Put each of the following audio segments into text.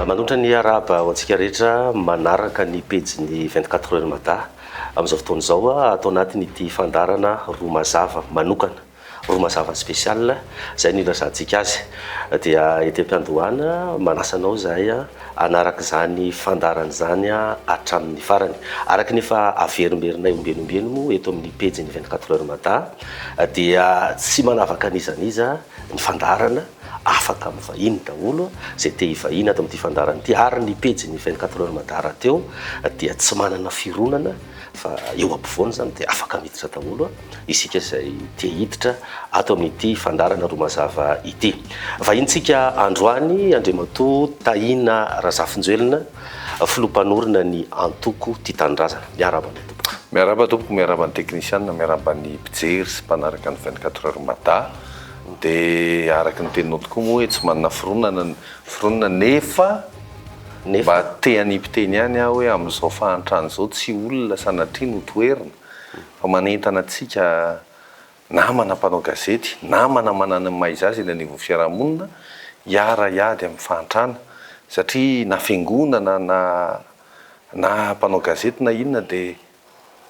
Manotra ny araba ho antsika rehetra manaraka ny pejy 24 heures mata amin'izao fotoana izao atao anatiny ity fandarana roa mazava manokana, roa mazava spécial izay no ilazantsika azy. Dia etem-piandohana manasanao zahay anaraka izany fandarana izany hatramin'ny farany. Araka nefa averimberinay ombenombeno moa eto amin'ny pejy 24 heures mata dia tsy manavaka an'izaniza ny fandarana, afaka mivahiny daholo zay te hivahiny ato amin'ity fandarana ity, ary ny pejy 24 heures mata rahateo dia tsy manana fironana fa eo ampovoany zany dia afaka miditra daholo isika izay te hiditra ato amin'ity fandarana roa mazava ity. Vahintsika androany Andriamatoa Tahina Razafinjoelina, filompanorina ny antoko Tia Tanindrazana. Miaraba ny tompoko. Miaraba tompoko, miaraba ny teknisianina, miaraba ny mpijery sy mpanaraka ny 24 heures mata. Dia araka ny teninao tokoa moa hoe tsy manana fironana nefa mba te hanipiteny ihany aho hoe amin'izao fahantrany izao tsy olona sanatria no toerina fa manentana antsika namana mpanao gazety, namana manana ny maizazy eny anivon'ny fiarahamonina hiara hiady amin'ny fahantrana, satria na fiangonana na mpanao gazety na inona dia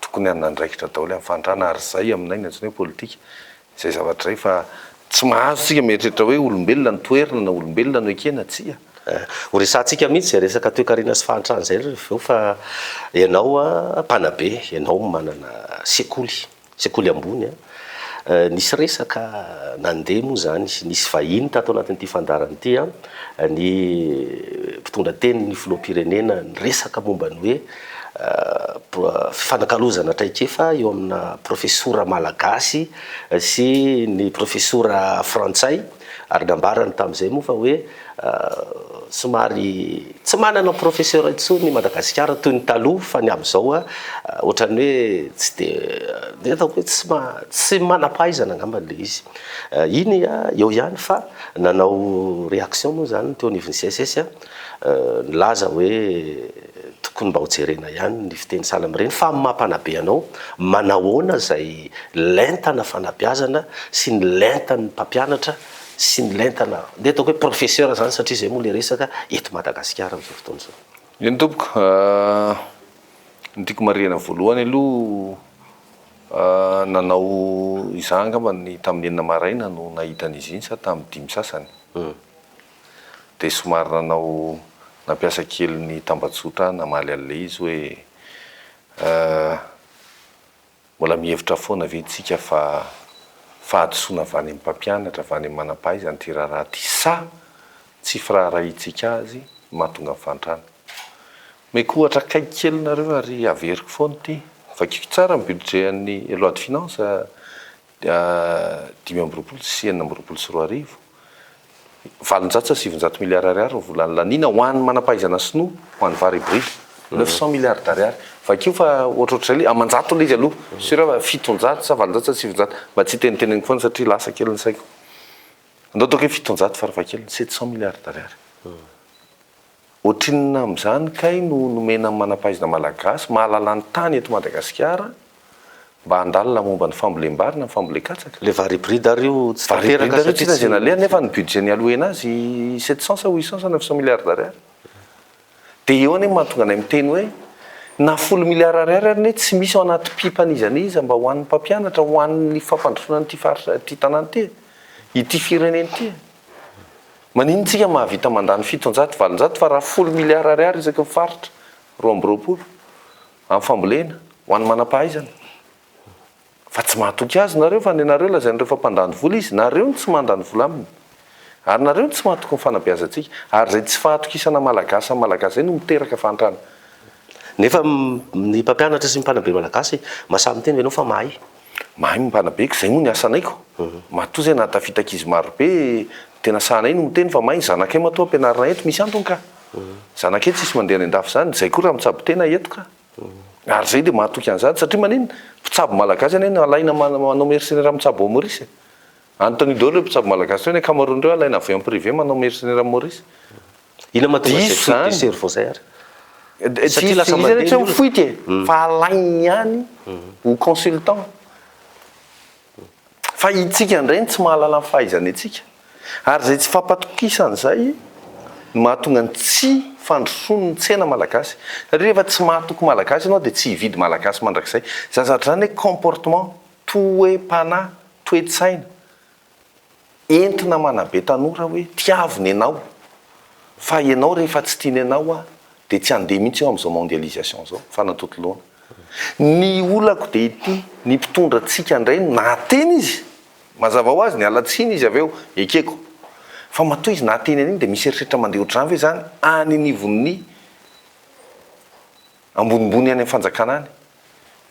tokony hanandraikitra daholo amin'ny fahantrana, ary izay aminay ny antsoina hoe politika izay zavatra izay fa tsy mahazo sika mieritreritra hoe olombelona ny toerina na olombelona no ekena tsia. Ho resantsika mihitsy zay resaka toe-karena sy fahantrana zay rehefa fa ianao mpanabe, ianao manana sekoly ambony nisy resaka nandeha moa zany, nisy vahiny tato anatin'ity fandarana ity ny mpitondra teny ny filoham-pirenena resaka momba ny hoe fifanakalozana traikefa eo amina profesora malagasy sy ny profesora frantsay, ary nambarany tamin'izay moa fa hoe somary tsy manana profeseur intsony Madagasikara toy ny taloha fa ny amin'izao ohatrany hoe tsy dia ataoko hoe tsy manam-pahaizana angamba le izy. Iny eo ihany fa nanao réaction moa zany teo anivon'ny CSS nilaza hoe tokony mba ho jerena ihany ny fiteny sahala amin'ireny fa amin'ny maha-mpanabe anao manahoana izay lentana fanabeazana sy ny lentany mpampianatra sy ny lentana dia ataoko hoe professeur zany satria izay moa le resaka eto Madagasikara amin'izao fotoana izao. Eny tompoko, ny tiako marihana voalohany aloha nanao izany angamba ny tamin'ny enina maraina no nahitan'izy iny sa tamin'ny 5 sasany. Dia somary nanao nampiasa kely ny tambazotra namaly an'ilay izy hoe mbola mihevitra foana ve tsika fa fahadosoana avy any amin'ny mpampianatra avy any amin'ny manam-pahaizana ty raharaha ty sa tsy firaharahintsika azy mahatonga amin'ny fahantrana. Meko ohatra kaiky kely nareo ary averiko foana ty vakiko tsara ny budget an'ny loi de finance 5 sy 4 valonjato sy 700 milliards ariary volan'ny lanina ho an'ny manam-pahaizana sinoa ho an'ny vary hybride 900 milliards ariary. Vakio fa ohatrohatray le amanjato le izy aloha sura 700 sa 700 sy 700 mba tsy teniteneniko foana satria lasa kely ny saiko. Andao ataoko hoe 700 farafahakeliny 700 milliards ariary. Ohatrinona amin'izany kay no nomena amin'ny manam-pahaizana malagasy mahalala ny tany eto Madagasikara mba handalina momba ny fambolem-bary na fambolem-katsaka. Le vary hybride ary io tsy tanteraka satria tsy nalea nefa ny budget ny aloena azy 700 sa 800 sa 900 milliards ariary. Dia eo anie mahatonga anay miteny hoe na 10 milliards ariary ary tsy misy ao anaty pipan'iza mba ho an'ny mpampianatra, ho an'ny fampandrosoana ity tanàna ity, ity firenena ity. Maninontsika mahavita mandany 700 valonjato fa raha 10 milliards ariary isaky ny faritra 220 amin'ny fambolena ho an'ny manam-pahaizana. Fa tsy mahatoky azy nareo fa nareo lazainareo fa mpandany vola izy, nareo tsy mandany vola aminy. Ary nareo tsy mahatoky ny fanabeazantsika, ary zay tsy fahatokisana malagasy amin'ny malagasy no miteraka fahantrana. Nefa ny mpampianatra sy ny mpanabe malagasy mahasaby miteny ianao fa mahay ny mpanabeko, zay moa ny asanayko. Matoa zay nahatafitakizy marobe tena sahanay no miteny fa mahay zanakay matoa ampianarina eto misy antony ka. Zanakay tsisy mandeha any an-dafy zany, zay koa raha mitsabo tena eto ka. Ary zay dia mahatoky an'izany satria manino mpitsabo malagasy any alaina manao mercenaire mitsabo Maurice. Antony daholo hoe mpitsabo malagasy hoe ankamaroan'ireo alaina avy amin'ny privé manao mercenaire Maurice. Ina mahatonga zay vao zay ary. Satria lasa mandeha mifoity fa alainy ihany ho consultant. Fa itsika indray tsy mahalala ny fahaizana itsika. Ary zay tsy fampatokisan'izay mahatonga ny tsy fandrosony ny tsena malagasy satria rehefa tsy mahatoko malagasy ianao dia tsy hividy malagasy mandrakizay zazatra zany hoe comportement toe-panahy toe-tsaina entina manabe tanora hoe tiaviny ianao fa ianao rehefa tsy tiany ianao a dia tsy andeha mihitsy eo amin'izao mondialisation zao fanatotoloana ny olako dia ity ny mpitondra tsika indray nateny izy mazava ho azy ny alatsiny izy avy eo ekeko fa matoa izy nateny an'iny dia misy eritreritra mandeha ohatr'izany hoe zany any anivon'ny ambonimbony any amin'ny fanjakana any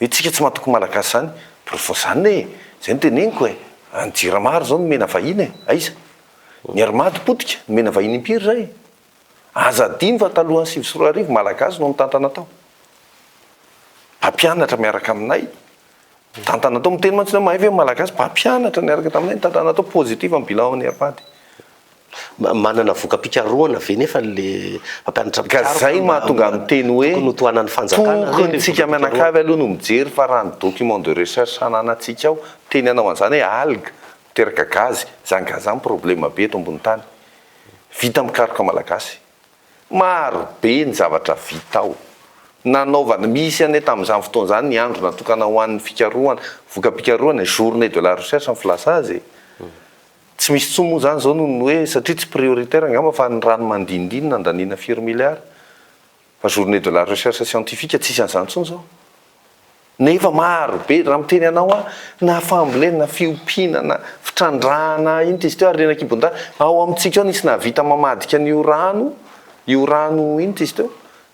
hoe tsika tsy mahatoko malagasy zany profo zany e zay no teneniko e anjiramaro zao nomena vahiny e aiza miaromady potika nomena vahiny impiry zay aza diny fa talohan'ny 24 malagasy no mitantana tao mpampianatra miaraka aminay tantana tao miteny mantsy mahay hoe malagasy mpampianatra miaraka taminay tantana tao pozitiva amin'ny bilan ny arpady manana voka-pikaroana ve nefa le mpampianatra ka zay mahatonga miteny hoe notoanan'ny fanjakana tokontsika mianakavy aloha no mijery fa raha ny document de recherche ananatsika ao teny anao an'izany hoe algue miteraka gazy zany gazany problema be eto ambony tany vita mikaroka malagasy maro be ny zavatra vita ao nanaovana misy ane tamin'izany fotoana zany ny andro natokana ho an'ny fikarohana voka-pikarohana journée de la recherche amin'ny filasa azy tsy misy tsomo zany zao noho ny hoe satria tsy prioritaire angamba fa ny rano mandindiny nandaniana 4 milliards fa journée de la recherche scientifique tsisy an'izany tsony zao nefa maro be raha miteny anao a na fambolena na fiompiana fitrandrana iny ty izy teo ary renakibon-tany ao amintsika ao nisy nahavita mamadika n'io rano iny ty izy teo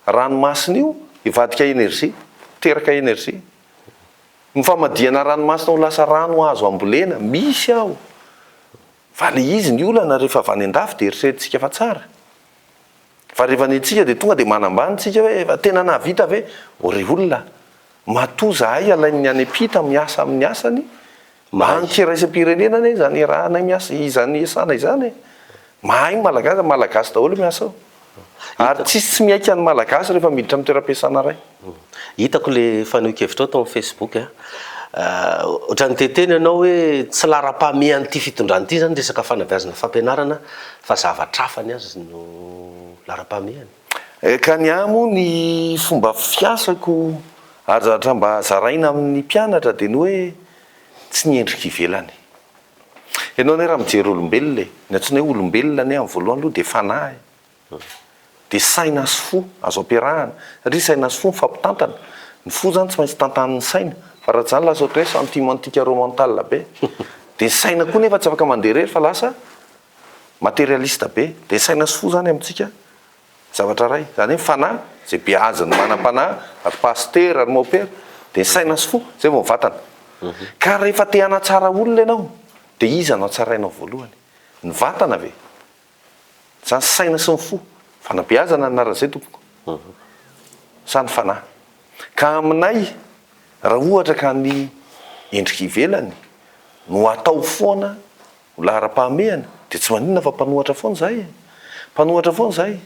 ranomasina io ivadika énergie teraka énergie mifamadiana ranomasina ho lasa rano azo ambolena misy ao fa le izy ny olana rehefa avy any an-dafy dia eritreretintsika fa tsara fa rehefa nitsika dia tonga dia manambanitsika hoe efa tena nahavita ve ore olona matoa zahay alain'ny any ampita miasa amin'ny asany mankeraisam-pirenenany zany rahana miasa izany esana izany mahay malagasy daholo miasa ao ary tsisy tsy miaika ny malagasy rehefa miditra amin'ny toeram-piasana ray hitako le faneho-kevitra ao tao amin'ny Facebook ohatrany teteny ianao hoe tsy lara-pamehan'ny ity fitondrany ity zany resaka fanabeazana fampianarana fa zavatra hafany azy no lara-pamehany ka ny amo ny fomba fiasako ary zavatra mba zaraina amin'ny mpianatra dia ny hoe tsy niendrika ivelany ianao ne raha mijery olombelona ny antsona hoe olombelona ne amin'ny voalohany aloha dia fanahy dia saina sy fo azo ampiarahana satria saina sy fo mifampitantana ny fo zany tsy maintsy tantan'ny saina fa raha zany lasa ohatra hoe sentimentika romental be dia saina koa nefa tsy afaka mandeha rery fa lasa matérialiste be dia saina sy fo zany amintsika zavatra ray zany hoe fanahy zay be azony manam-panahy ary paster ary mopera dia saina sy fo zay vao mivatana ka rehefa te hanatsara olona ianao dia iza anao tsarainao voalohany ny vatana ve zany saina sy ny fo fanabeazana anaran'izay tompoko sany fanahy ka aminay raha ohatra ka ny endrika ivelany no atao foana ho lara-pahamehana dia tsy maninona fa mpanohatra foana zahay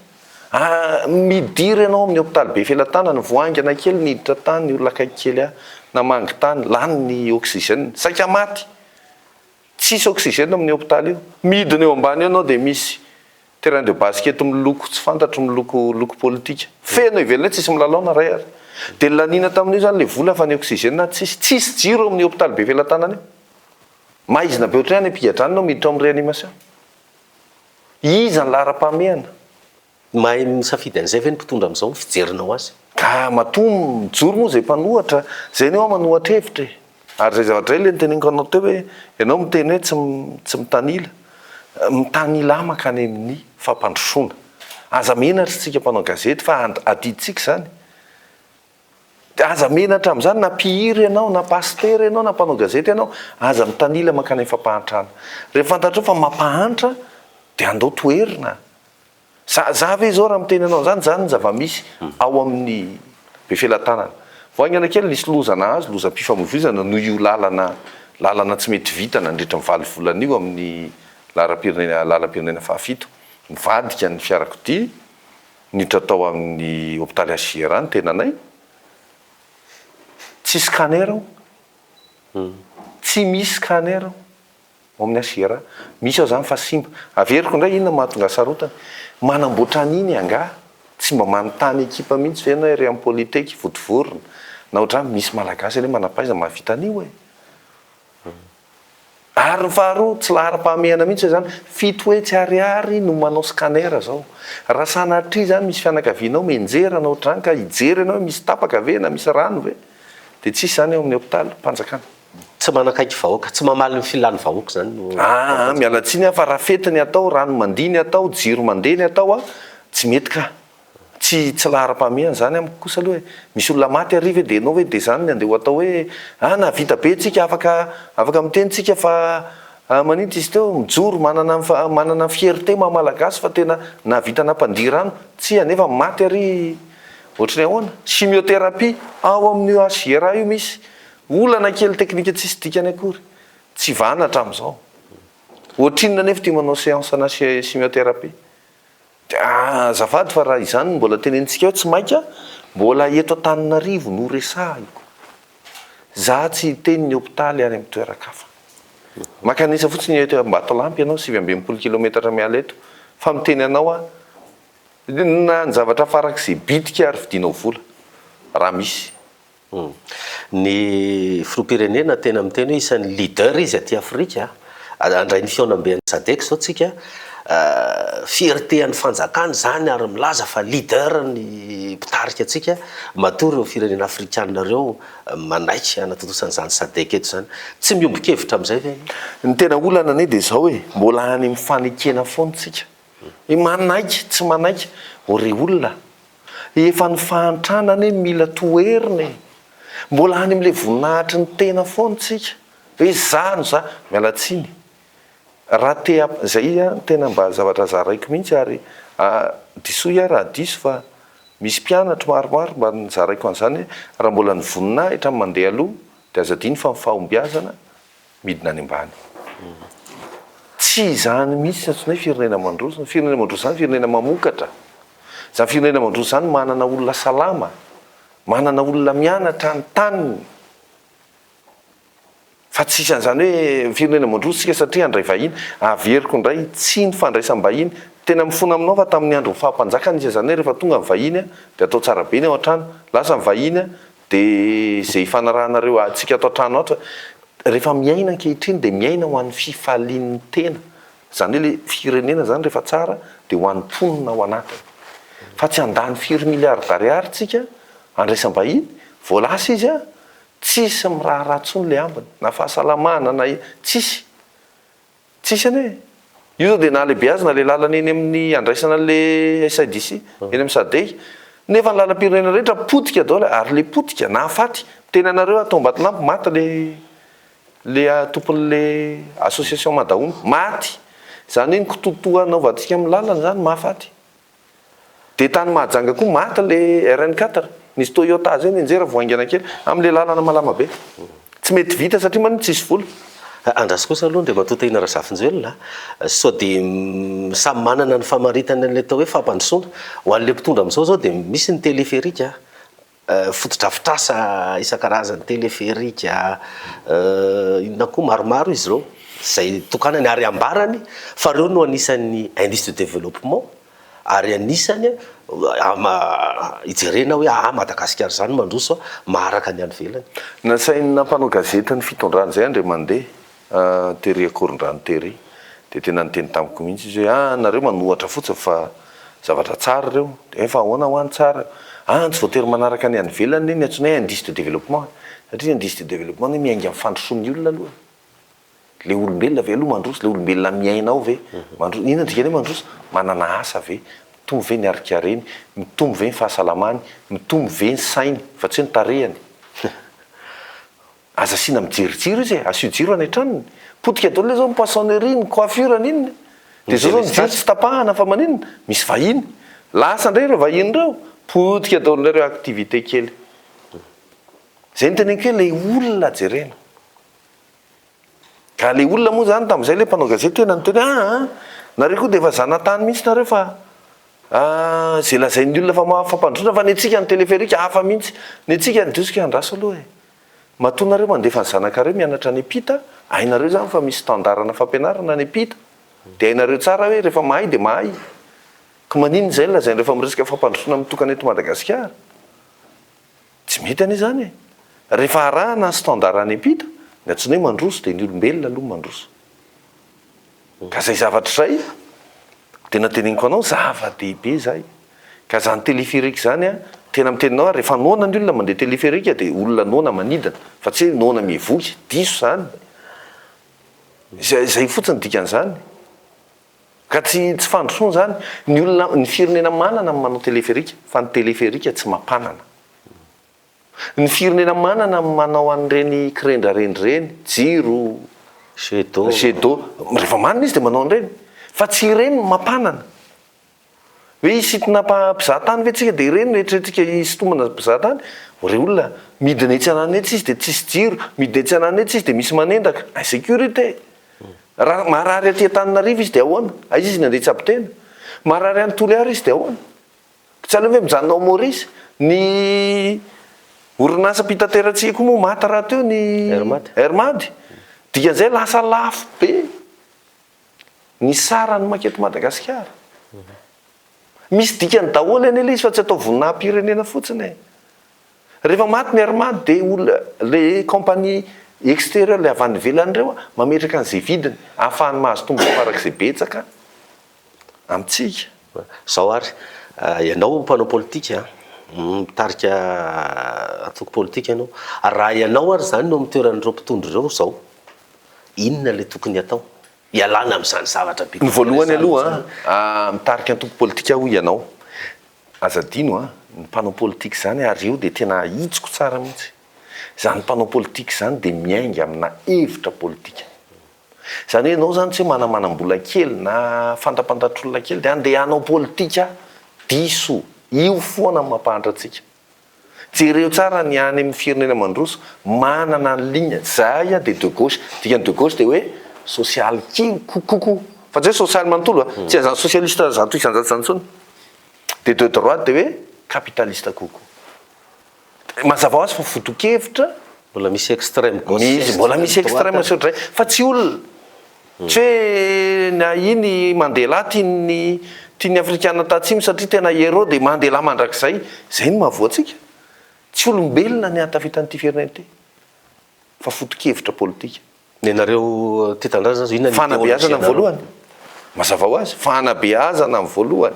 midiry ianao amin'ny hôpitaly be felatana ny voangana kely niditra tany ny olona akaiky kely namangy tany lany ny oxygène saika maty tsisy oxygène amin'ny hôpitaly io midina eo ambany eo anao dia misy terrain de basket miloko tsy fantatro miloko politika feno ivelany tsisy milalaona ray ary dia lanina tamin'io zany le vola fa ny oxygène tsisy jiro amin'ny hôpitaly be felantanana io maizina be ohatrany ampigadrany nao miditra amin'ny réanimation iza ny lara-pamehana mahay misafidy an'izay ve ny mpitondra amin'izao ny fijerinao azy ka matoa mijoro moa zay mpanohatra zay ny ao manohatra hevitra ary zay zavatra le niteneniko anao teo hoe ianao miteny hoe tsy mitanila amaka any amin'ny fampandrosoana aza menatra tsika mpanao gazety fa adiditsika zany aza menatra amin'izany na mpihiry ianao na paster ianao na mpanao gazety ianao aza mitanila maka any amin'ny fampahantrana rehefa fantatrao fa mampahantra dia andao toerina za ve zao raha miteny anao zany ny zava-misy ao amin'ny be felantanana voangana kely nisy lozana azy lozam-pifamoivoizana no io lalana tsy mety vita nandritra mivaly volana io amin'ny lalam-pirenena fahafito mivadika ny fiarakodia niditra tao amin'ny hôpitaly Agiera ny tenanay tsy scanner ao tsy misy scanner ao amin'ny asiera misy ao zany fa simba averiko indray inona mahatonga sarotany manamboatra an'iny anga tsy mba manontany ekipa mihitsy ve na ry amin'ny politika votovorona na ohatrany misy malagasy le manapaiza mahavita an'io e ary ny faharoa tsy lahara-pahamehana mihitsy zany fito hoe tsy ariary no manao scanner zao raha sanatria zany misy fianakavianao menjera na ohatrany ka hijery ianao misy tapaka ve na misy rano ve de tsisy zany eo amin'ny hopitaly mpanjakana tsy manakaiky vahoaka tsy mamaly ny filany vahoaka zany mialatsiny fa raha fetiny atao rano mandiny atao jiro mandeny atao tsy mety ka tsy lahara-pahamehana zany amiko kosa aloha misy olona maty ariva de enao hoe de zany andeha atao hoe na vita be tsika afaka mitenyntsika fa manity izy teo mijoro manana fierté mamalagasy fa tena navita nampandi rano tsy anefa maty ary ohatrany ahoana chimiothérapie ao amin'ny asiera io misy olana kely teknika tsisy dikany akory tsy vanatra am'izao ohatrinona nefa ty manao séance na chimiothérapie azafady fa raha izany mbola tenentsika hoe tsy maika mbola eto Antananarivo no resahiko za tsy teny ny hopitaly ary amin'ny toerakafa makanisa fotsiny eto Ambatolampy ianao 720 kilometatra miala eto fa miteny anao na ny zavatra farak'izay bitika ary vidinao vola raha misy ny filoham-pirenena tena miteny hoe isan'ny leader izy aty Afrika andray ny fiaonam-bean'ny SADC zao tsika fierté an'ny fanjakany zany ary milaza fa leader ny mpitarika atsika matory ireo firenena afrikanina reo manaiky anatotosan'izany SADC eto zany tsy miombon-kevitra amin'izay ve ny tena olana ane de zao hoe mbola any amin'ny fanekena foana tsika manaiky tsy manaiky ore olona efa ny fahantrana mila toerina mbola any amin'le voninahitry ny tena foana tsika hoe zano za mialatsiny raha te zay tena mba zavatra zaraiko mihitsy ary disoy raha diso fa misy mpianatra maromaro mba nizaraiko an'izany raha mbola ny voninahitra mandeha aloha de azadiny fa mifahombiazana midina any ambany tsy zany mihitsy antsoina hoe firenena mandroso ny firenena mandroso zany firenena mamokatra zany firenena mandroso zany manana olona salama manana olona mianatra ny taniny fa tsisy an'izany hoe firenena mandroso tsika satria andray vahiny averiko indray tsy ny fandraisam-bahiny tena mifona aminao fa tamin'ny andro fahampanjakana izy zany hoe rehefa tonga ny vahiny de atao tsara be ny ao an-trano lasa ny vahiny de zay fanarahanareo atsika atao an-trano ato rehefa miaina ankehitriny de miaina ho an'ny fifalian'ny tena zany hoe le firenena zany rehefa tsara de ho an'ny mponina ao anatiny fa tsy andany firy miliary d'ariary tsika andraisam-bahiny voalasa izy tsisy miraharatsony le ambiny na fahasalamana na tsisy ane io zao de na lehibe azy na le lalana eny amin'ny andraisana le SADC eny amin'ny SADC nefa ny lalam-pirenena rehetra potika daholo ary le potika na afaty tena anareo atao Ambatolampy maty le tompon'le association Madahomy maty zany iny kitotoana ovantsika amin'ny lalana zany mahafaty de tany Mahajanga koa maty le RN4 nisy Toyota zay nenjera voaingana kely amin'le lalana malama be tsy mety vita satria maniny tsisy vola andraso kosa aloha ndre matota ina Razafinjelona sao de samy manana ny famaritana an'le atao hoe fampandrosoana ho an'le mpitondra amin'izao zao de misy ny téléphérique fotodrafitrasa isan-karazany téléphérique inona koa maromaro izy reo zay tokanany ary ambarany fa reo no anisan'ny industrie de développement ary anisany ijerena hoe Madagasikara zany mandroso maharaka ny any velany nasain'ny nampanao gazety ny fitondrany zay andre mandeha Tery Akorondrano Tery de tena niteny tamiko mihitsy izy hoe nareo manohatra fotsiny fa zavatra tsara reo efa ahoana ho any tsara tsy voatery manaraka ny any velany ny antsoina hoe industrie de développement satria industrie de développement ny miainga amin'ny fandrosoan'ny olona aloha le olombelona ve aloha mandroso le olombelona miaina ao ve mandroso ina dikany hoe mandroso manana asa ve mitombo ve ny arikareny mitombo ve ny fahasalamany mitombo ve ny sainy fa tsy hoe ny tarehany aza asiana mijerijery izy asio jiro any an-tranony potika daholo le zao ny poissonnerie ny coiffure n'inona de zao mijery tsy tapahana fa maninona misy vahiny lasa indray ireo vahiny reo potika daholo ndrareo activité kely zay ny teneniko hoe le olona jerena ka le olona moa zany tamin'izay le mpanao gazety tena nyteny nareo koa de efa zanatany mihitsy nareo fa zay lazain'ny olona fa mafampandrosona fa ny atsika ny téléphérique hafa mihitsy ny atsika nydriosika andraso aloha matonareo mandefa ny zanakareo mianatra any apita hainareo zany fa misy tandarana fampianarana ny apita dia hainareo tsara hoe rehefa mahay dia mahay ka manino zay lazainy rehefa miresaka fampandrosoana mitokana eto Madagasikara tsy mety anie zany rehefa arahana standard ny apita ny antsoina hoe mandroso dia ny olombelona aloha mandroso ka zay zavatra zay dia nateneniko anao zava-dehibe zay ka zany teleférika zany tena miteninao rehefa noana ny olona mandeha teleférika dia olona noana manidina fa tsy hoe noana mivoky diso zany zay fotsiny dikan'izany ka tsy fandrosoana zany ny olona ny firenena manana manao teleférika fa ny teleférika tsy mampanana ny firenena manana manao an'ireny kirendrareny reny jiro chedo rehefa manana izy dia manao an'ireny fa tsy ireny mampanana hoe isitina mpizahatany ve tsika dia ireny noetretsika isitomana mpizahatany re olona midina etsy anany etsy izy dia tsisy jiro midina etsy anany etsy izy dia misy manendaka insécurité raha marary aty Antananarivo izy dia ahoana aiza izy nandeha tsy ampitena marary any Toliara izy dia ahoana tsy aleo hoe mijanona ao Maurice ny orinasa mpitaterantsika koa moa maty raha teo ny Hermady dikan'izay lasa lafo be ny sarany maketo Madagasikara misy dikany daholo eny ilay izy fa tsy atao voninahim-pirenena fotsiny rehefa maty ny Hermady dia olona le compagnie extérieur le avy any ivelany ireo mametraka an'izay vidiny ahafahany mahazo tombo farak'izay betsaka amintsika zao ary ianao mpanao politika mitarika atoko politika ianao raha ianao ary zany no mitoeran'ireo mpitondro ireo zao inona le tokony atao ialana amin'izany zavatra be ny voalohany aloha mitarika antoko politika ho ianao azadino ny mpanao politika zany ary io dia tena hitsiko tsara mihitsy zany mpanao politika zany dia miainga amina hevitra politika zany hoe ianao zany tsy hoe manamanam-bola kely na fantapantatr'olona kely dia andeha hanao politika diso io foana mampahatra antsika jereo tsara ny any amin'ny firenena mandroso manana ny ligne zay dia de gauche dikany de gauche dia hoe social koko fa tsy hoe social manontolo tsy azany socialiste zato isanjato zany tsony dia de droite dia hoe capitaliste koko mazava ho azy fa foto-kevitra mbola misy extrême misy mbola misy extrême sotra zay fa tsy olona tsy hoe na iny Mandela tiany afrikana tatsimy satria tena héros dia Mandela mandrakizay zay no mahavoatsika tsy olombelona ny atafitan'ity firenena ity fa foto-kevitra politika ny anareo ty tandrana zany inona fanabeazana amin'ny voalohany mazava ho azy fanabeazana amin'ny voalohany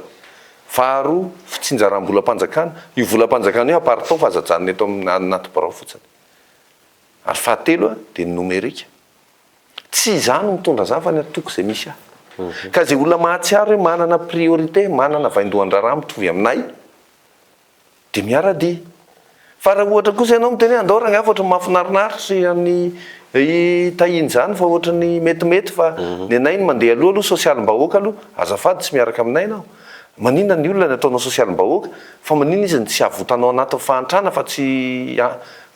faharoa fitsinjaram-bolam-panjakana io volam-panjakana io apartao fa azajanona eto anaty barao fotsiny ary fahatelo dia ny nomerika tsy izany mitondra zany fa ny atoko izay misy ka zay olona mahatsiaro hoe manana priorité manana vaindohan-draharaha mitovy aminay dia miara-dia fa raha ohatra kosa ianao miteny hoe andao rangafa ohatra mahafinarinaritry any tahiny zany fa ohatra ny metimety fa ny anay ny mandeha aloha sosialim-bahoaka aloha azafady tsy miaraka aminay ianao maninona ny olona ny ataonao sosialim-bahoaka fa maninona izy ny tsy avotanao anaty fahantrana fa tsy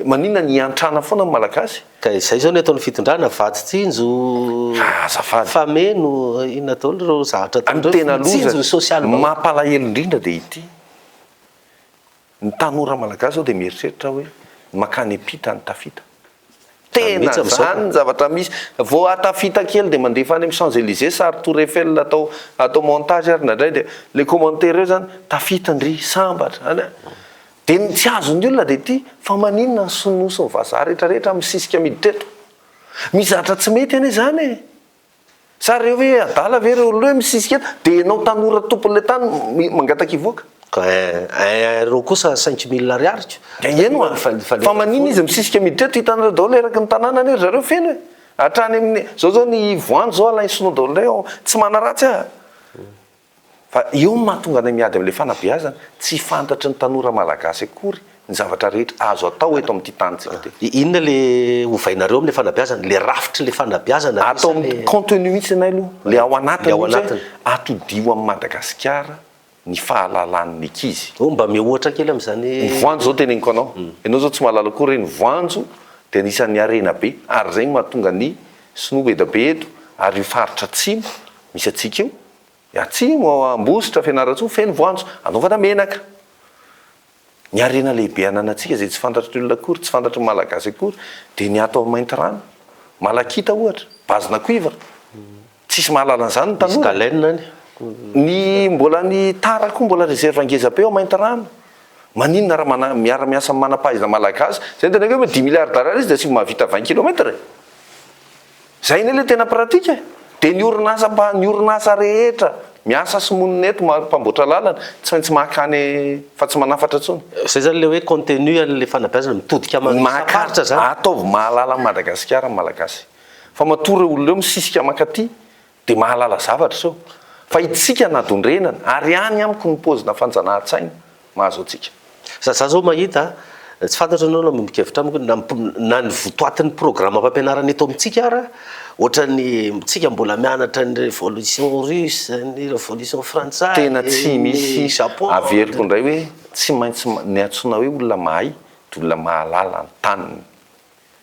maninona ny antrana foana malagasy ka izay zao ny ataon'ny fitondrana vatitsinjo azafady fameno inona daholo ireo zavatra tena tsinjo social mampalahelo indrindra dia ity ny tanora malagasy zao dia mieritreritra hoe makany apita ny tafita tena zany zavatra misy vao atafita kely dia mandefa any amin'ny Champs-Élysées sary Tour Eiffel atao montage ary nadray dia le commentaire eo zany tafita ndry sambatra dia tsy azony olona dia ity fa maninona ny sonoso ny vazaha rehetrarehetra misisika miditreto misy zavatra tsy mety anie zany sa reo hoe adala ve reo olona hoe misisika eto dia ianao tanora tompon'le tany mangataka ivoaka reo kosa 5 000 ariary eno fa maninona izy misisika miditreto hitanareo daholo eraky ny tanàna any zareo feno hoe hatrany amin'ny zao zao ny voanjo zao alainy sonoa daholo ndray tsy manaratsy fa eo mahatonga anay miady amin'ilay fanabeazana tsy fantatry ny tanora malagasy akory ny zavatra rehetra azo atao eto amin'ity tanyntsika ty inona le hovainareo amin'le fanabeazana le rafitry le fanabeazana atao amin'ny contenu mihitsy anay aloha le ao anatiny atodio amin'ny Madagasikara ny fahalalan'ny ankizy mba mihoatra kely amin'izany ny voanjo zao teneniko anao ianao zao tsy mahalala kory ny voanjo dia anisan'ny arena be ary zay mahatonga ny sinoa eda be eto ary io faritra atsimo misy atsika eo atsimo ambositra fianaratsoa feno voanjo anaovana menaka ny arena lehibe ananantsika zay tsy fantatry olona akory tsy fantatry malagasy akory dia ny ato mainty rano malakita ohatra bazina cuivre tsisy mahalala an'izany ny tanora galène ny mbola ny tara koa mbola réserve angeza-peo mainty rano maninona raha miara-miasa manapahizina malagasy zay tena hoe 10 milliards d'ariary izy de sy mahavita 20 kilomètre zay ne le tena pratika de ny orinasa rehetra miasa sy monina eto mpamboatra lalana tsy maintsy mahakany fa tsy manafatra tsony zay zany le hoe contenu an'le fanabeazana mitodika makaritra zany ataovy mahalala Madagasikara malagasy fa matory olona eo misisika makaty de mahalala zavatra sao fa itsika nadondrenana ary any amiko ny pozina fanjanahantsaina mahazo atsika za zao mahita tsy fantatra anao mikevitra amiko na ny votoatin'ny programme fampianarana eto amintsika ara ohatra ny tsika mbola mianatra ny révolution russe ny révolution frantsay tena tsy misy japon averiko indray hoe tsy maintsy ny antsona hoe olona mahay de olona mahalala ny taniny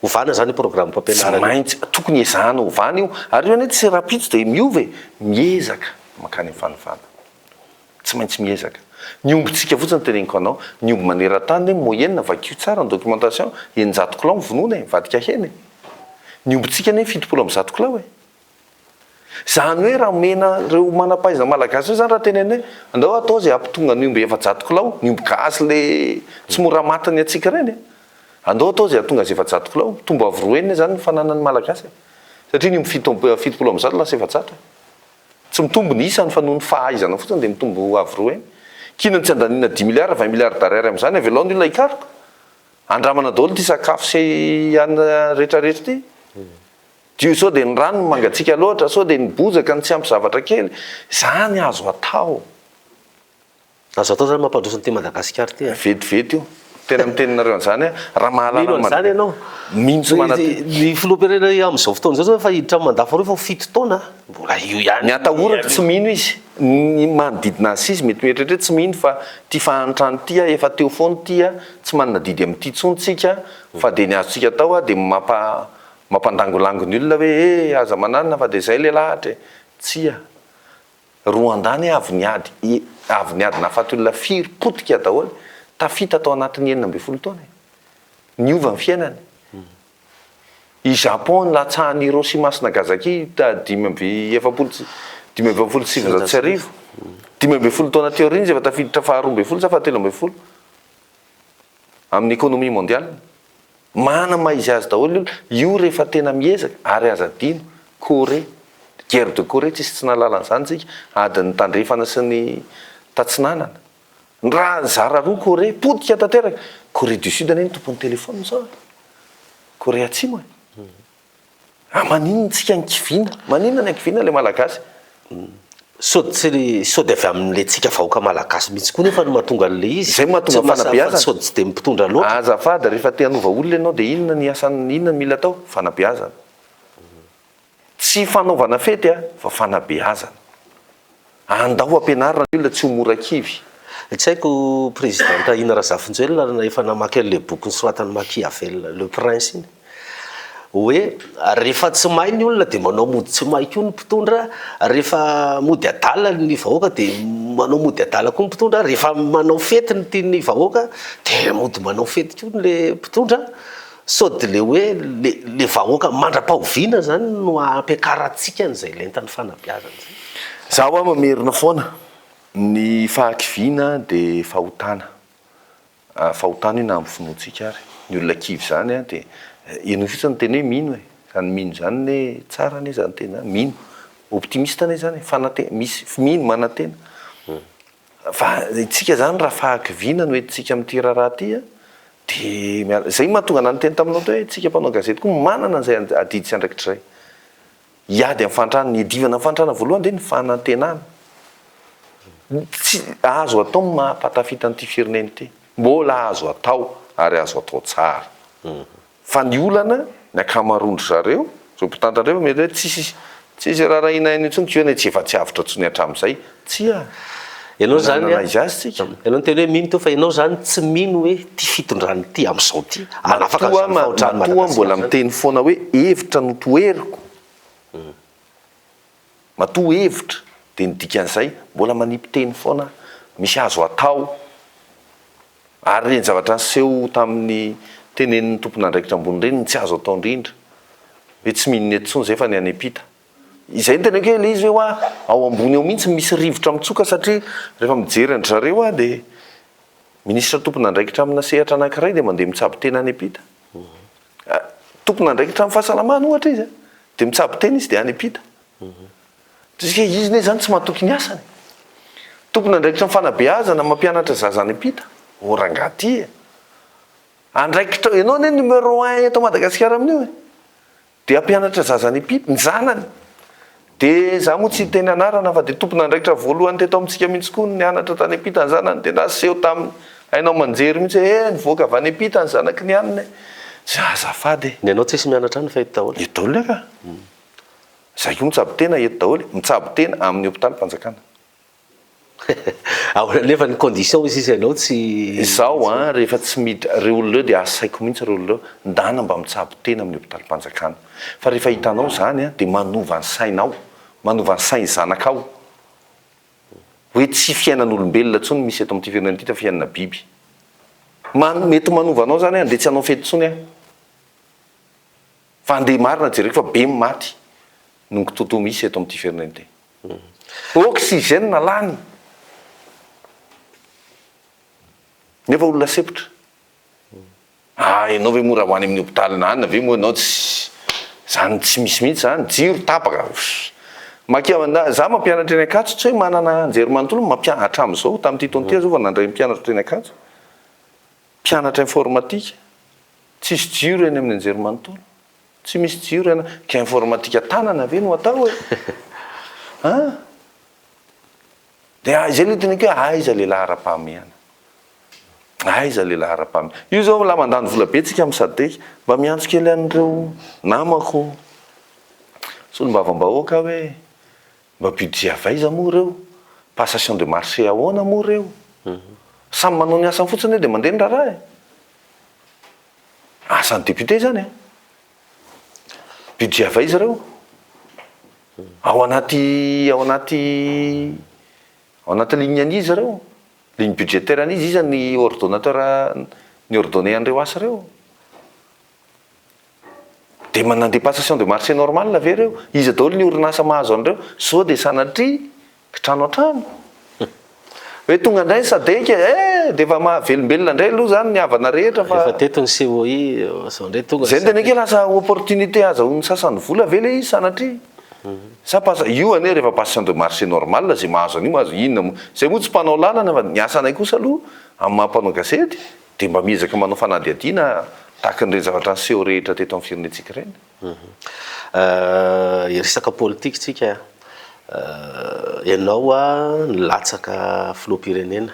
ovana zany programme fampianarana maintsy tokony ezahana ovana io ary io ane tsy rapitso de miove miezaka makany amin'ny fanofana tsy maintsy miezaka ny ombontsika fotsiny teneniko anao ny omby maneran-tany moyenne vakio tsara ny documentation 900 kilao mivonona mivadika heny ny ombontsika ne 70 amby 100 kilao zany hoe raha mena reo manapahizina malagasy io zany raha teneny hoe andao atao zay ampitonga ny omby 700 kilao ny omby gasy le tsy mora matiny atsika reny andao atao zay atonga 700 kilao tombo avroeny zany ny fananany malagasy satria ny omby 70 amby 100 lasa 700 tsy mitombo ny isany fa noho ny fahaizana fotsiny de mitombo avroeny kinany tsy andanina 10 milliards 20 milliards d'ariary am'izany avelao ny olona ikariko andramana daholo ty sakafo sy ana rehetrarehetra ty dio sao de ny rano mangatsika loatra sao de ny bozaka ny tsy ampy zavatra kely zany azo atao zany mampandroso ty Madagasikara ty vetivety io tena miteninareo an'izany raha mahalala zany ianao mihitsy ny filoham-pirenena am'izao fotoana zao fa hiditra mandafo roa fa 7 taona mbola io ihany ny atahoraka tsy mino izy ny manodidina asy izy mety mieritreritra tsy mino fa ty fahantrano tya efa teo foany tya tsy manana didy amin'ity tsontsika fa de ny azontsika tao de mampandangolango ny olona hoe aza mananina fa de zay le lahatra tsya roa andany avy niady nafaty olona firy potika daholo tafita tao anatin'ny 9 taona niova ny fiainany i Japon ny latsahany Hiroshima sy Nagasaki 5,7 5,7 taona teo riny izy efa tafiditra fa 12 sa fa 13 amin'ny économie mondiale mana maizy azy daholo io rehefa tena miezaka ary aza dino Corée guerre de Corée tsy nalala an'izany tsika adiny tandrefana sy ny tatsinanana raha zara roa Corée potika tanteraka Corée du Sud ane ny tompon'ny téléphone zao Corée atsimo maninona tsika nikivina maninona ny ankivina le malagasy sao de avy amin'le tsika vahoaka malagasy mihitsy koa nefa no mahatonga an'le izy zay mahatonga fanabeazana sao tsy de mitondra loatra azafady rehefa te hanova olona ianao de inona ny asany inona ny mila atao fanabeazana tsy fanaovana fety fa fanabeazana andao ampianarina ny olona tsy ho mora kivy tsy haiko présidenta Ina Razafintswela efa namaky an'le boky nisoratany Machiavel le prince iny hoe rehefa tsy mahay ny olona de manao mody tsy mahay koa ny mpitondra rehefa mody adala ny vahoaka de manao mody adala koa ny mpitondra rehefa manao fety ny tiany vahoaka de mody manao fety koa le mpitondra sao de le hoe le vahoaka mandra-pahoviana zany no ampiakaratsika n'izay lentany fanabeazana zay zaho mamerina foana ny fahakiviana de fahotana io na amin'ny finoantsika ary ny olona kivy zany de eno fotsiny teny hoe mino zany mino zany ne tsara ne zany tena mino optimiste ne zany misy mino manantena fa itsika zany raha fahakiviana no entsika amin'ity raharaha ty de zay mahatonga nany teny taminao to hoe tsika mpanao gazety koa manana an'izay adidy sy andraikitr'izay iady amin'ny fantrana ny edivana amin'ny fantrana voalohany de ny fanantenana tsy azo atao mampatafita an'ity fireneny ity mbola azo atao ary azo atao tsara fa ny olana ny akamarondro zareo zao mpitantareo mety hoe tsisy raha inaina intsony keo ne tsy efa tsy avitra tsony hatramin'izay tsy ianao zany izy azy tsika ianao ny teny hoe mino to fa ianao zany tsy mino hoe ty fitondrany ty am'izao ty anafaka matoa mbola miteny foana hoe hevitra no toeriko matoa hevitra de ny dikan'izay mbola manipiteny foana misy azo atao ary reny zavatra seho tamin'ny tenenin'ny tompon'andraikitra ambony reny tsy azo atao indrindra hoe tsy mihinona etsony zay fa ny any ampita izay n tena ke le izy hoe hoa ao ambony eo mihitsy misy rivotra mitsoka satria rehefa mijery andry zareo a dia minisitra tompona andraikitra amina sehatra anankiray dia mandeha mitsabo tena any ampita tompona andraikitra amin'ny fahasalamana ohatra izy dia mitsabo tena izy dia any ampita tsika izy ne zany tsy mahatoky ny asany tompona andraikitra amin'ny fanabeazana mampianatra zaza any ampita orangaty andraikitra ianao ne numéro 1 eto Madagasikara amin'io dia ampianatra zaza any ampita ny zanany dia za moa tsy teny anarana fa dia tompona andraikitra voalohany teto amintsika mihitsy koa ny anatra tany ampita ny zanany dia naseho taminy hainao manjery mihitsy nivoaka avy any ampita ny zanaky ny aniny za azafady ny anao tsy isy mianatra any fa eto daholo eto daholo aka za io mitsabo tena eto daholo mitsabo tena amin'ny hôpitaly Mpanjakana nefa ny condition izy ianao tsy izao a rehefa tsy miditra reo olonareo dia asaiko mihitsy reo olonareo ndana mba mitsabo tena amin'ny hôpitaly Mpanjakana fa rehefa hitanao zany a dia manova ny sainao manova ny sainy zanakao hoe tsy fiainan'olombelona ntsony misy eto amin'ity firenena ity fa fiainana biby mety manova anao zany andeha tsy anao fety ntsony a fa andeha marina jereko fa be maty nonko totoa misy eto amin'ity firenena ity oxygène lany nefa olona sepotra ianao ve mora ho any amin'ny hôpitaly nanina ve moa ianao tsy zany tsy misy mihitsy zany jiro tapaka za mampianatra eny Ankatso tsy hoe manana anjery manontolo hatramin'izao tamin'ity taonty zao fa nandray mpianatra teny Ankatso mpianatra informatika tsisy jiro eny amin'ny anjery manontolo tsy misy jiro ena ka informatika tanana ve no atao hoe dia izay le tena ke aiza lehilahy ara-pahamehana aiza lehilahy ara-pahamehana io zao la mandany vola betsika amin'ny sadeka mba miantso kely an'ireo namako solombavam-bahoaka hoe mba budget avaiza moa reo passation de marché ahoana moa reo samy manao ny asany fotsiny dia mandeha ny raharaha asan'ny député zany budget avaiza reo ao anaty ligne an'izy reo ligne budgétaire an'izy izy ny ordonnateur ny ordonné an'ireo asa reo dia manandeha passation de marché normal ave reo izy daholo ny orinasa mahazo an'ireo sao dia sanatria kitrano an-trano hoe tonga indray ny sadeka dia efa mahavelombelona indray aloha zany ny havana rehetra fa teto ny COI ndray tonga zay tena ke lasa opportunité azahoan'ny sasany vola ve le izy sanatria io ane rehefa passation de marché normal zay mahazo an'io mahazo inona zay moa tsy mpanao lalana fa ny asanay kosa aloha amin'ny mampanao gazety dia mba miezaka manao fanadihadiana tahaka n'ireny zavatra ny seho rehetra teto amin'ny firenentsika ireny resaka politika tsika ianao nilatsaka filoham-pirenena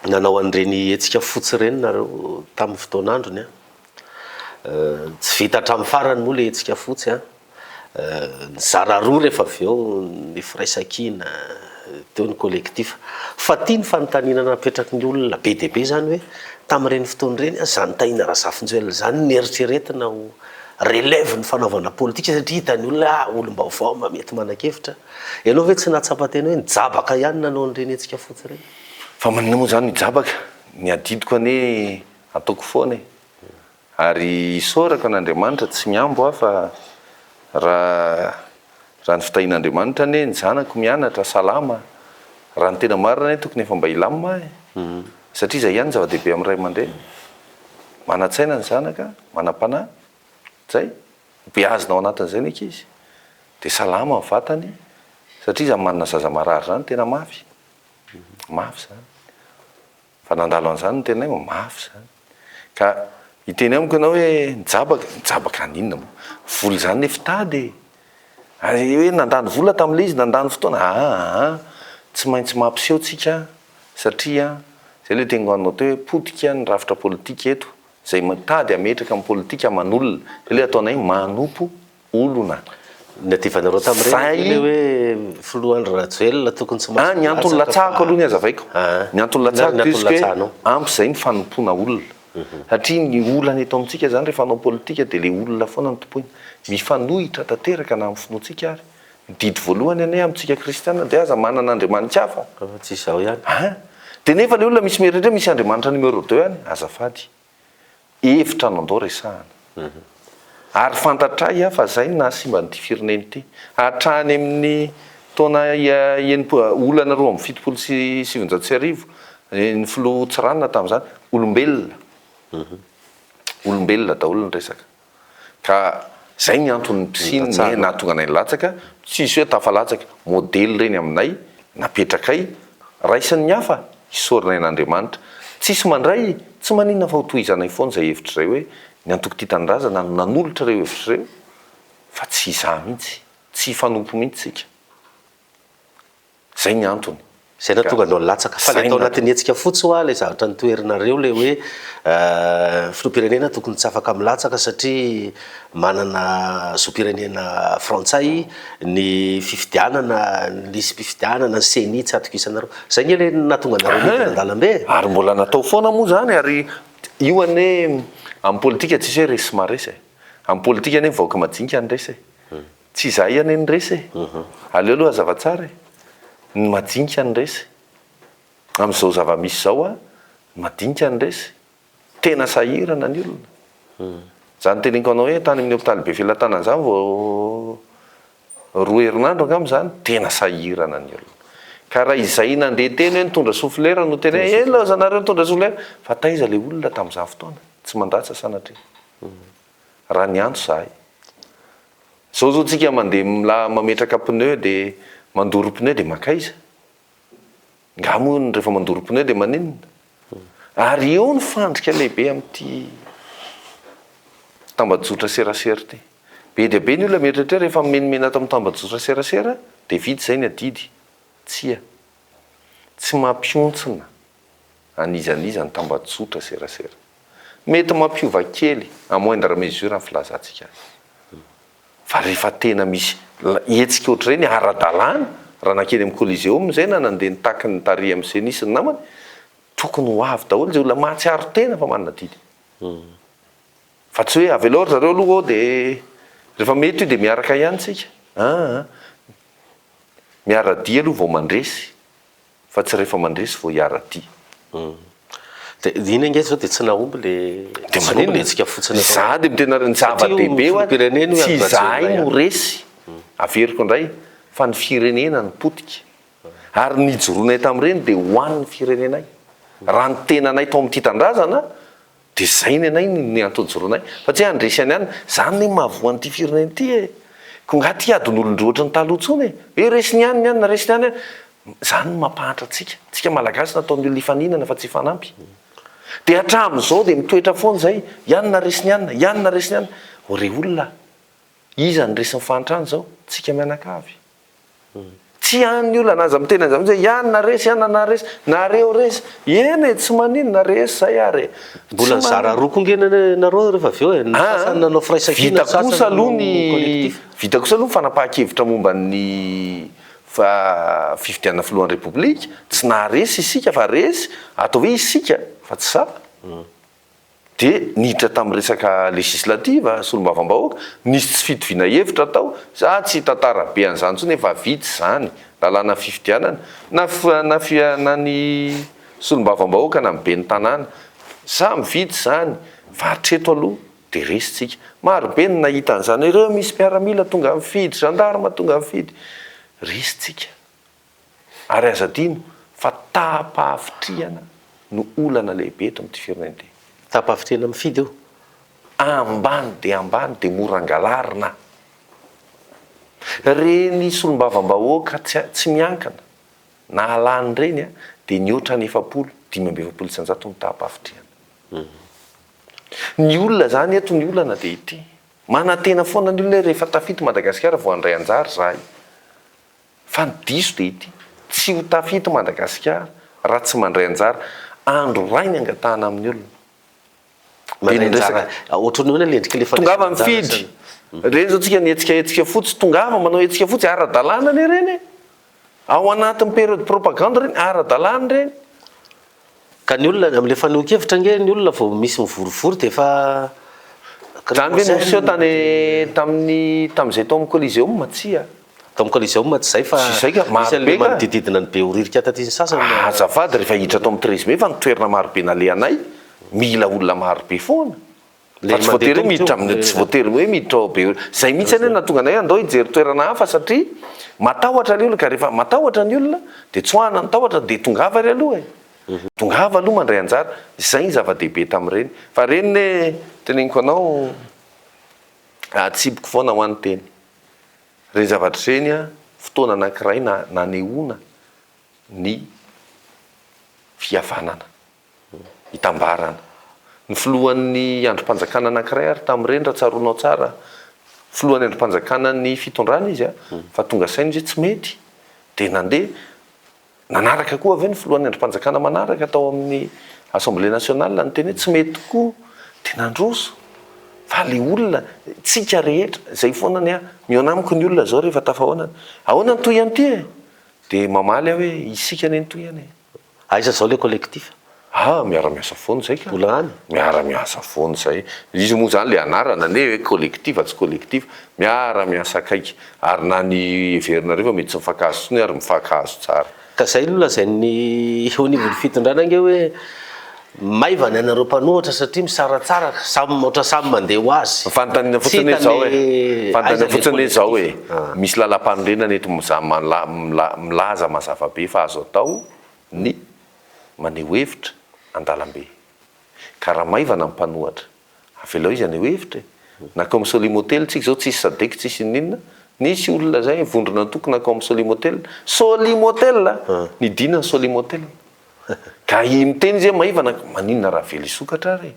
nanao an'ireny etsika fotsy ireny nareo tamin'ny fotoan'androny tsy vita hatramin'ny farany moa le etsika fotsy nizara roa rehefa avy eo ny firaisan-kina teo ny collectif fa tia ny fanontaniana napetraky ny olona be dia be zany hoe tamin'ireny fotoana ireny zany tahina Razafinjoel zany nieritreretina ho relève ny fanaovana politika satria hitany olona olom-baovao mety manan-kevitra ianao ve tsy nahatsapa-tena hoe nijabaka ihany nanao an'ireny etsika fotsy ireny fa manina moa zany nijabaka ny adidiko ane ataoko foana ary isorako an'Andriamanitra tsy miambo fa raha ny fitahin'Andriamanitra ane ny zanako mianatra salama raha ny tena marina tokony efa mba ilamina satria izay ihany zava-dehibe amin'ny ray aman-dreny mana-tsaina ny zanaka manam-panahy zay beazina ao anatin'izay ny ankizy dia salama ny vatany satria izy manana zaza marary zany tena mafy zany fa nandalo an'izany ny tenay mafy zany ka hiteny amiko ianao hoe nijabaka aninona moa vola zany nefa tady hoe nandany vola tamin'ilay izy nandany fotoana tsy maintsy mampiseho tsika satria zay le tenganao teo hoe potika ny rafitra politika eto zay tady ametraka amin'ny politika manolona zay le ataonay manompo olona natyvanareo tamin'ireny hoe filohan'ny Rajoelina tokony tsy ny antony latsahako aloha ny azavaiko ny antony latsahako izy hoe ampy zay ny fanompona olona satria ny olana eto amintsika zany rehefa anao politika dia le olona foana ny tompoina mifanohitra tanteraka na amin'ny finoantsika ary didy voalohany ane amintsika kristiana dia aza manana Andriamanitra hafa tsy izao ihany dia nefa le olona misy meritrre misy Andriamanitra numéro 2 any azafady hevitra no andao resahana ary fantatray fa zay na simba nyity fireneny ty hatrany amin'ny taona olana 27 ny filoha Tsirana tamin'izany olombelona daholo ny resaka ka zay ny antony pisiny nahatonga anay latsaka tsisy hoe tafalatsaka modely reny aminay napetrakay raisan'ny hafa isorinay n'Andriamanitra tsisy mandray tsy maninona fa hotohizanay foana zay hevitra zay hoe ny antoko ty tanindrazana nanolotra reo hevitra reo fa tsy izaha mihitsy tsy fanompo mihitsy sika zay ny antony zay natonga anao latsaka fa le tao anatin'ny hetsika fotsy hoa le zavatra nitoerinareo le hoe filoha-pirenena tokony tsy afaka milatsaka satria manana zoam-pirenena frantsay ny fifidianana lisy mpifidianana ny CENI tsy atokisanareo zay ny le natonga anareo an-dalambe ary mbola natao foana moa zany ary io ane amin'ny politika tsisy hoe resy maresy amin'ny politika ane vahoaka majinika ny resy tsy izahay ane ny resy aleo aloha azavatsara ny majinika ny resy amin'izao zava-misy zao a madinika ny resy tena sahirana ny olona zany teneniko anao hoe tany amin'ny hôpitaly be filatanana zany vao 2 herinandro angamba zany tena sahirana ny olona ka raha izay nandeha teny hoe nitondra soflera no tena lazanareo nitondra soflera fa taiza le olona tamin'izany fotoana tsy mandatsa sanatria raha ny antso zahay zao tsika mandeha mametraka pneu de mandoro pneu de makaiza ngamony rehefa mandoro pneu de maninona ary eo ny fandrika lehibe amin'ity tambajotra serasera ty be dia be ny olona mieritreritra rehefa menomena ato amin'ny tambajotra serasera de vita zay ny adidy tsy mampiontsina anizaniza ny tambajotra serasera mety mampiova kely amoindra mesure amin'ny filazantsika fa rehefa tena misy hetsika ohatr'ireny ara-dalàna raha nakeny amin'ny Coliseum zay na nandeha nitaky ny tare amin'ny CENI sy ny namany tokony ho avy daholo zay olona mahatsiaro tena fa manana didy fa tsy hoe avy aloha zareo aloha de rehefa mety io de miaraka ihany tsika miara-dia aloha vao mandresy fa tsy rehefa mandresy vao hiara-dia de ina nge zao de tsy nahomby le de manino hetsika fotsiny za de mitena ny zava-dehibe hoe tsy zahay no resy averiko indray fa ny firenena ny potika ary nijoroanay tamin'ireny de hoan'ny firenenay raha ny tenanay tao amin'ity tandrazana de zay ny anay ny antojoroanay fa tsy andresany any zany ny mahavoan'ity firenena ity ko nga ty adin'olon-droatra ny talohantsony hoe resiny any ny any na resiny any zany ny mampahatra tsika malagasy nataon'ny olona ifaninana fa tsy fanampy de hatramin'izao de mitoetra foana zay iany na resiny any iany na resiny any re olona iza ny resin'ny fantrany zao tsika mianakavy tsy an'ny olona naza mitena zany hoe iany na resy iany na resy nareo resy eny tsy maninona resy zay ary mbola zara roa kongenanareo rehefa avy eo nanao firaisakina vita kosa aloha ny fanapahan-kevitra momba ny fifidianana filohan'ny repoblika tsy naharesy isika fa resy atao hoe isika fa tsy za de niditra tamin'ny resaka legislativa solombavam-bahoaka nisy tsy fitovina hevitra tao za tsy tantara be an'izany tsony efa vitsy zany lalàna fifidianana na ny solombavam-bahoaka na mibe ny tanàna sa mivitsy zany fa hatreto aloha de resy tsika marobe ny nahita an'izany ireo misy mpiaramila tonga mifidy gendarme tonga mifidy resy tsika ary azadino fa tapahavitriana no olana lehibe eto amin'ity firenena ty tapahavitriana mifidy io ambany de morangalarina reny solombavam-bahoaka tsy miankana na alany reny de ny oatra ny 750 isanjato ny tapahavitriana ny olona zany eto ny olana de ity manantena foana ny olona rehefa tafity Madagasikara vao andray anjara zahay fa ny diso de ity tsy ho tafity Madagasikara raha tsy mandray anjara andro ray ny angatahana amin'ny olona tongava mifidy reny zao tsika ny etsika fotsy tongava manao etsika fotsy ara-dalàna ny reny ao anatin'ny période propagande reny ara-dalàna reny ka ny olona am'le fanohokevitra nge ny olona vao misy mivorivory de efa zany hoe nisy eo tam'izay tao amin'ny Coliseum tsia tao amin'ny Coliseum tsy zay fa marobe manodididina ny be oririka taty ny sasany azafady rehefa hiditra tao amin'ny 13 mai fa nitoerana marobe nalehanay mila olona marobe foana fa tsy voatery hoe miditra amin'ny tsy voatery hoe miditra ao be zay mihitsy any hoe natonga anay andao hijery toerana hafa satria matahotra le olona ka rehefa matahotra ny olona de tsoahana ny tahotra de tongava ry aloha tongava aloha mandray anjara zay ny zava-dehibe tamin'ireny fa reny ne teneniko anao atsiboko foana ho an'ny teny reny zavatra reny a fotoana anankiray nanehoana ny fihavanana hitambarana ny filohan'ny androm-panjakana anankiray ary tamin'ireny raha tsaroanao tsara filohan'ny androm-panjakana ny fitondrana izy fa tonga sainy zay tsy mety de nandeha nanaraka koa avy ny filohan'ny androm-panjakana manaraka tao amin'ny assemblée nationale ny teny hoe tsy mety tokoa de nandroso fa le olona tsika rehetra zay foana ny miona amiko ny olona zao rehefa tafahoana ahoana ny toy ihany ty de mamaly aho hoe isika ny toy ihany aiza zao le collectif miara-miasa foana zay ka mbola any miara-miasa foana zay izy moa zany le anarana ne hoe collectif tsy collectif miara-miasa akaiky ary na ny everina rehefa mety tsy mifakazo tsony ary mifakazo tsara ka zay aloha zay au niveau ny fitondrana nge hoe maivany anareo mpanohatra satria misaratsara samy ohatra samy mandeha ho azy fanontaniana fotsiny zao fanontaniana fotsiny zao hoe misy lalam-panorenana eto milaza mazava be fa azo atao ny maneho hevitra andalam-be ka raha maivana mpanohatra avelao izy aneho hevitra na comme solimotel tsika zao tsisy sadeky tsisy ninona nisy olona zay vondrona tokona comme solimotel ny dina ny solimotel ka miteny izy maivana maninona raha velo isokatra ary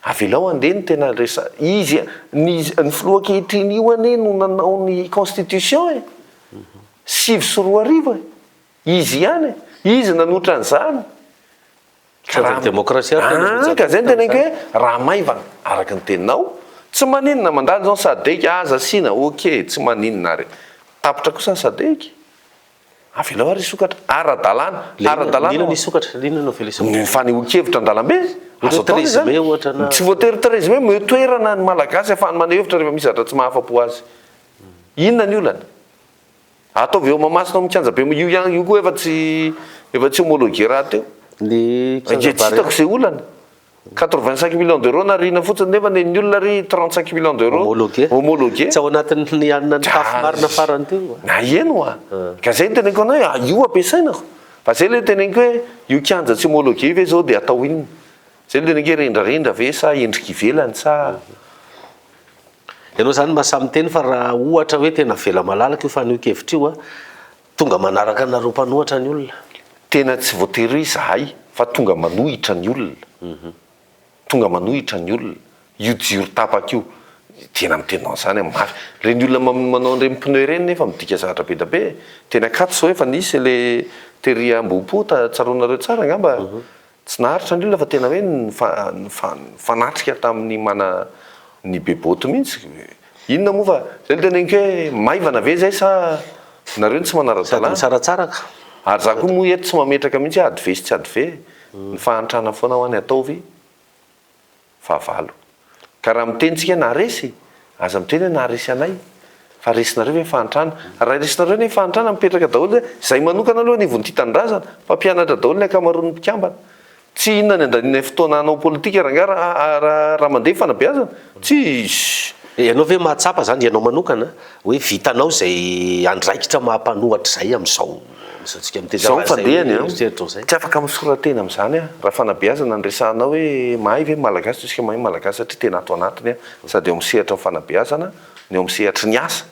avelao andeha ny tena resa izy ny filohan-kehitriny io ane no nanao ny constitution 7 izy ihany izy nanotra an'izany démocratie ka zay ny teneniko hoe raha maivana araka ny teninao tsy maninona mandalo zao sadeky aza sina ok tsy maninona ary tapitra kosa ny sadeky avelao ary isokatra ara-dalàna isokatra linona velo isokatra fanehoan-kevitra an-dalambe tsy voatery trésime metoerana ny malagasy afahany maneho hevitra rehefa misy zatra tsy mahafapo azy inona ny olana ataovy eo mamasina mikanja be io koa efa tsy homologué raha teo tsitako zay olana 85 millions d'euros narina fotsiny nefa ny olona ry 35 millions d'euros homologué tsy ao anatin'ny anina ny tafo marina farany teo eno ka zay ny teneniko anao hoe io ampiasainako fa zay le teneniko hoe io kianja tsy homologué ve zao de atao inona zay le teneniko hoe rendrarendra ve sa endrika ivelany sa ianao zany mahasamy teny fa raha ohatra hoe tena vela malalaka io faneho-kevitra io tonga manaraka anareo mpanohatra ny olona tena tsy voatery zahay fa tonga manohitra ny olona tonga manohitra ny olona io jiro tapaka io tena mitenao zany mafy reny olona manao an'ireny pneu reny nefa midika zavatra be da be tena akato zao efa nisy le tery ambopota tsaronareo tsara angamba tsy naharitra ny olona fa tena hoe fanatrika tamin'ny mana ny beboto mihitsy inona moa fa zay le teneniko hoe maivana ve zay sa nareo ny tsy manara-dalàna tsaratsaraka ary za koa moa eto tsy mametraka mihitsy ady ve sy tsy ady ve ny fahantrana foana ho any ataovy fahavalo ka raha mitenitsika naresy aza miteny hoe naresy anay fa resinareo hoe fahantrana raha resinareo hoe fahantrana mipetraka daholo zay manokana aloha ny ivony ty tanindrazana fa mpianatra daholo ny akamaroan'ny mpikambana tsy inona ny andanina fotoana anao politika raha mandeha fanabeazana tsy ianao ve mahatsapa zany ianao manokana hoe vitanao zay andraikitra mahampanohatra zay am'izao zao fandehany tsy afaka misoratena am'izany raha fanabeazana ny resahanao hoe mahay ve malagasy tsika mahay malagasy satria tena ato anatiny sady eo misehatra fanabeazana ny eo misehatra ny asa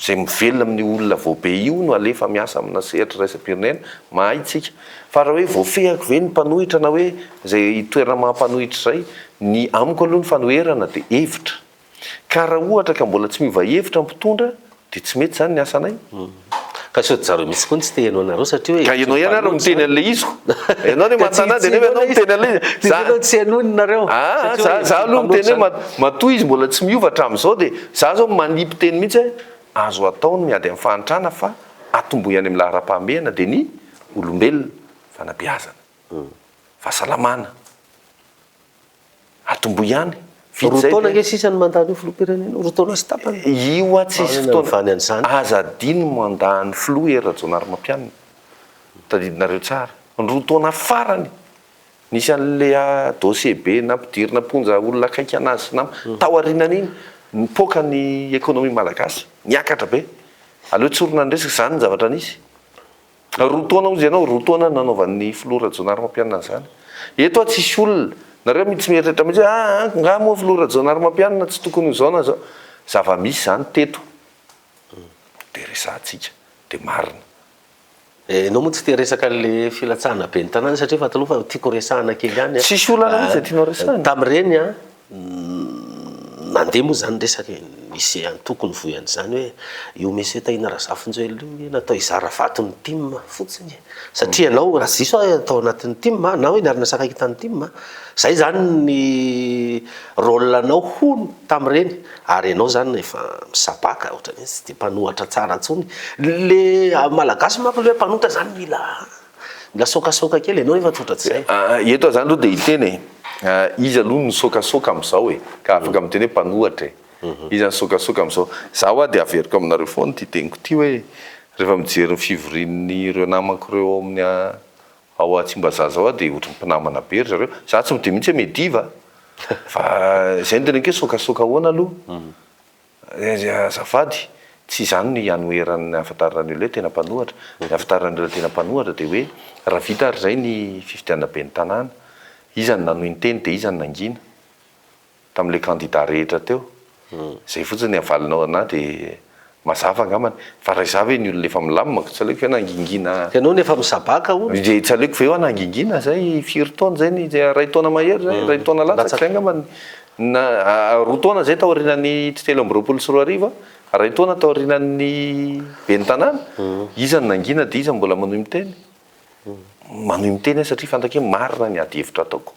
zay mivelona amin'ny olona voabe io no alefa miasa amina sehatra raisam-pirenena mahay tsika fa raha hoe voafehako ve ny mpanohitra na hoe zay toerana mahampanohitra zay ny amiko aloha ny fanoherana de hevitra ka raha ohatra ka mbola tsy miova hevitra mpitondra de tsy mety zany ny asanay ka sao zareo misy koa tsy te ianao anareo satria ka ianao ihany ary miteny an'le iziko ianao ne matana de nefa ianao miteny an'le izy tsy anony nareo za aloha miteny hoe matoy izy mbola tsy miova hatramin'izao de za zao manipy teny mihitsy hoe azo atao ny miady amin'ny fahantrana fa atombohany amin'ny lahara-pahamenana de ny olombelona fanabeazana fahasalamana atombo ihany rotaona nge sisa ny mandany io filoam-pirenena rotaona sy tapany io tsisy fotoana aza diny mandany filoa ery rajonary mampianina tadidinareo tsara ny rotaona farany nisy an'le dossier be nampidirina ponja olona akaiky anazy tao arinan'iny nipoka ny ekonomia malagasy niakatra be aleo tsorona ndresaka zany ny zavatra nisy roa taona ozy ianao roa taona nanaovan'ny filora jonary mampianina zany eto tsisy olona nareo mitsy mieritratra mihitsy nga moa filora jonary mampianina tsy tokony zao na zao zava-misy zany teto de resahantsika de marina anao moa tsy te resaka le filatsahana be ny tanàna satria fa taloha fa tiako resahana kely ihany tsisy olana mihitsy tianao resahana tamin'ireny nandeha moa zany resaka misy antokony voyan'izany hoe io mesy tahina Razafinjoely io natao izara vaton'ny team fotsiny satria anao raha ziso atao anatin'ny team na hoe niarina sakaiky tany team zay zany ny rôle anao hono tamin'ireny ary ianao zany efa misabaka ohatrany tsy de mpanohatra tsara ntsony le malagasy manko le hoe mpanota zany mila sokasoka kely ianao nefa totra tsy zay eto zany aloha de hiteny izy aloha ny sokasoka am'izao ka afaka miteny hoe mpanohatra izy any sokasoka am'izao zaho a de averiko aminareo foana ty teniko ty hoe rehefa mijery ny fivorian'ny ireo namako reo amin'ny ao Tsimbazaza ao de ohatry mpinamana be ry zareo za tsy mide mihitsy mediva fa zay nyteneniko hoe sokasoka ahoana aloha azafady tsy zany ny anoeran'ny afantaran'ny le tena mpanohatra ny afantaran'ny le tena mpanohatra de hoe raha vita ary zay ny fifidianana be ny tanàna izany nanohy ny teny de izany nangina tam'le candidat rehetra teo zay fotsiny avalinao ana de mazava angamany fa raha za hoe ny olona efa milamako tsy aleoko hoe nangingina ianao nefa misabaka o de tsy aleoko ve ho nangingina zay firy taona zay ny ray taona mahery zay ray taona latsaky zay angamany na roa taona zay tao aorinan'ny telo amby roapolo sy roa arivo ray taona tao aorinan'ny be ny tanàna izany nangina de iza mbola manohy miteny manohy miteny satria fantake marina ny ady hevitra ataoko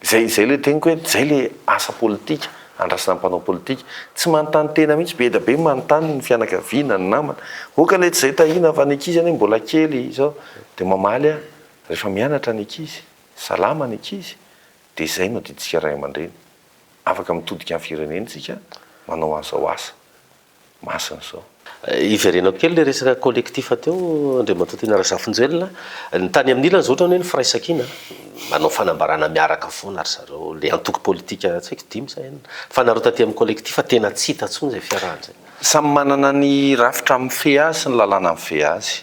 zay le teniko hoe zay le asa politika andrasana mpanao politika tsy manontany tena mihitsy be da be manontany ny fianakaviana ny namana oka le tsy zay tahina fa ny ankizy any mbola kely zao de mamaly a rehefa mianatra ny ankizy salama ny ankizy de zay no diditsika ray aman-dreny afaka mitodika amin'ny firenena tsika manao an'izao asa masina zao iverenako kely le resaka collectif teo Andriamatoa Tena Razafinjoely ny tany amin'ny ilany zao ohatra hoe ny firaisankina manao fanambarana miaraka foana ary zareo le antoky politika tsy haiko dimy zay fanareo taty amin'ny collectif tena tsy hita tsony zay fiarahany zay samy manana ny rafitra mifehy azy sy ny lalàna mifehy azy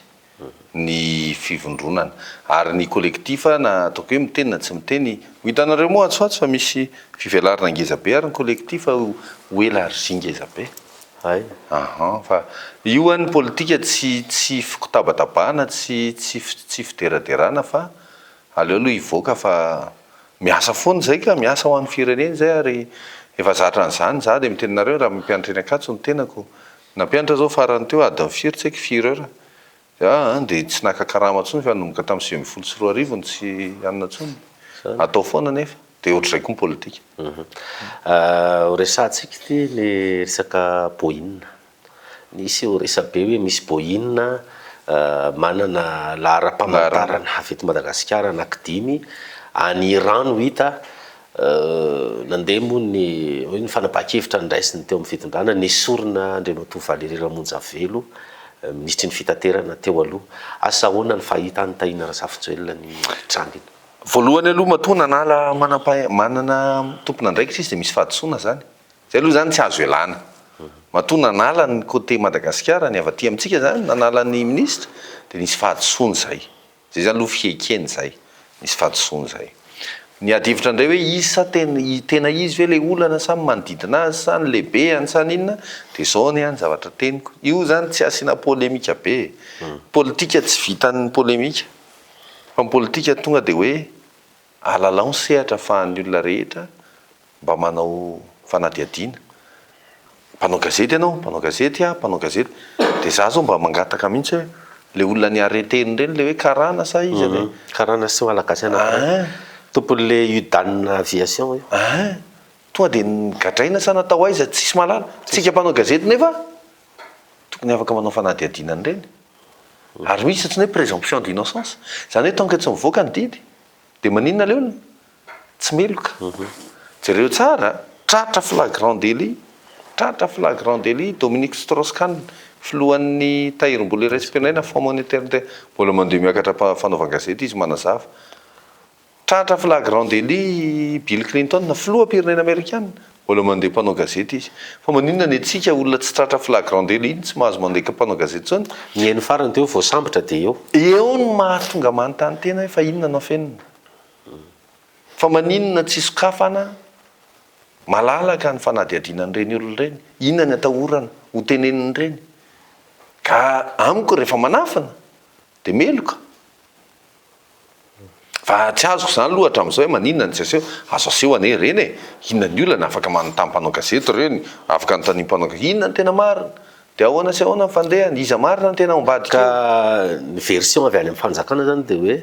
ny fivondronana ary ny collectif na ataoko hoe miteny na tsy miteny ho hitanareo moa atsoatsy fa misy fivelarana ngezabe ary ny collectif ho élargi ngezabe fa io any politika tsy fikotabatabahana tsy fideraderana fa aleo aloha ivoaka fa miasa foana zay ka miasa ho an'ny firenena zay ary efa zatra an'izany za de mitenanareo raha mampianatra eny Ankatso ny tenako nampianatra zao farany teo adiny firy tsy haiko 4 heures de tsy nakakarama ntsony fa nanomboka tamin'ny 20 sy 4 arivo tsy anona ntsony atao foana nefa de ohatr'izay koa ny politika resahantsika ty le resaka boina nisy resabe hoe misy boina manana lahara-pamantarana avy eto Madagasikara anankidimy any Iran no hita nandeha moa ny fanapahan-kevitra ndraisiny teo amin'ny fitondrana nesorina Andriamatoa Valéry Ramonjavelo ministry ny fitaterana teo aloha asa ahoana ny fahita ny tahina Razafinjoely ny trangina voalohany aloha matoa nanala manana tompona andraikitra izy de misy fahadisoana zany zay aloha zany tsy azo elana matoa nanala ny côté Madagasikara ny avy aty amintsika zany nanala ny ministre de nisy fahadisoana zay zany aloha fiekeny zay nisy fahadisoana zay ny adivitra indray hoe izy sa tena izy ve le olana sa manodidina azy sa ny lehibe any sa inona de zao ny any zavatra teniko io zany tsy asiana polémika be politika tsy vitan'ny polémika fa politika tonga de hoe alalao ny sehatra afahan'ny olona rehetra mba manao fanadihadiana mpanao gazety ianao mpanao gazety mpanao gazety de za zao mba mangataka mihitsy hoe le olona ny arreteny reny le hoe karana sa izy le karana sy malagasy ana tompon'le UDAN aviation tonga de gadraina sa natao aiza tsisy malala tsika mpanao gazety nefa tokony afaka manao fanadihadiana any reny ary misy tsy hoe présomption d'innocence zany hoe tonga tsy mivoaka ny didy de maninona le olona tsy meloka jereo tsara tratra flagrant délit Dominique Strauss-Kahn filohan'ny tahirim-bola iraisam-pirenena Fonds monétaire mbola mandeha miakatra fanaovan-gazety izy manazava tratra flag grand délit Bill Clinton na filoam-pirenena amerikana mbola mandeha mpanao gazety izy fa maninona ny atsika olona tsy tratra flag grand délit tsy mahazo mandeha mpanao gazety zany ny hainy farany teo voasambotra dia eo no mahatonga manontany tena fa inona no afenina fa maninona tsy sokafana malalaka ny fanadiadinan'ireny olona ireny inona ny atahorana ho teneniny ireny ka amiko rehefa manafina dia meloka fa tsy azoko zany lohatra amin'izao hoe maninona ny tsy aseho azo aseho ane ireny e inona ny olona afaka manontany-mpanao gazety ireny afaka notanim-panao gazety inona ny tena marina dia ahoana sy ahoana ny fandehany iza marina ny tena ombadika ka ny version avy any amin'ny fanjakana zany dia hoe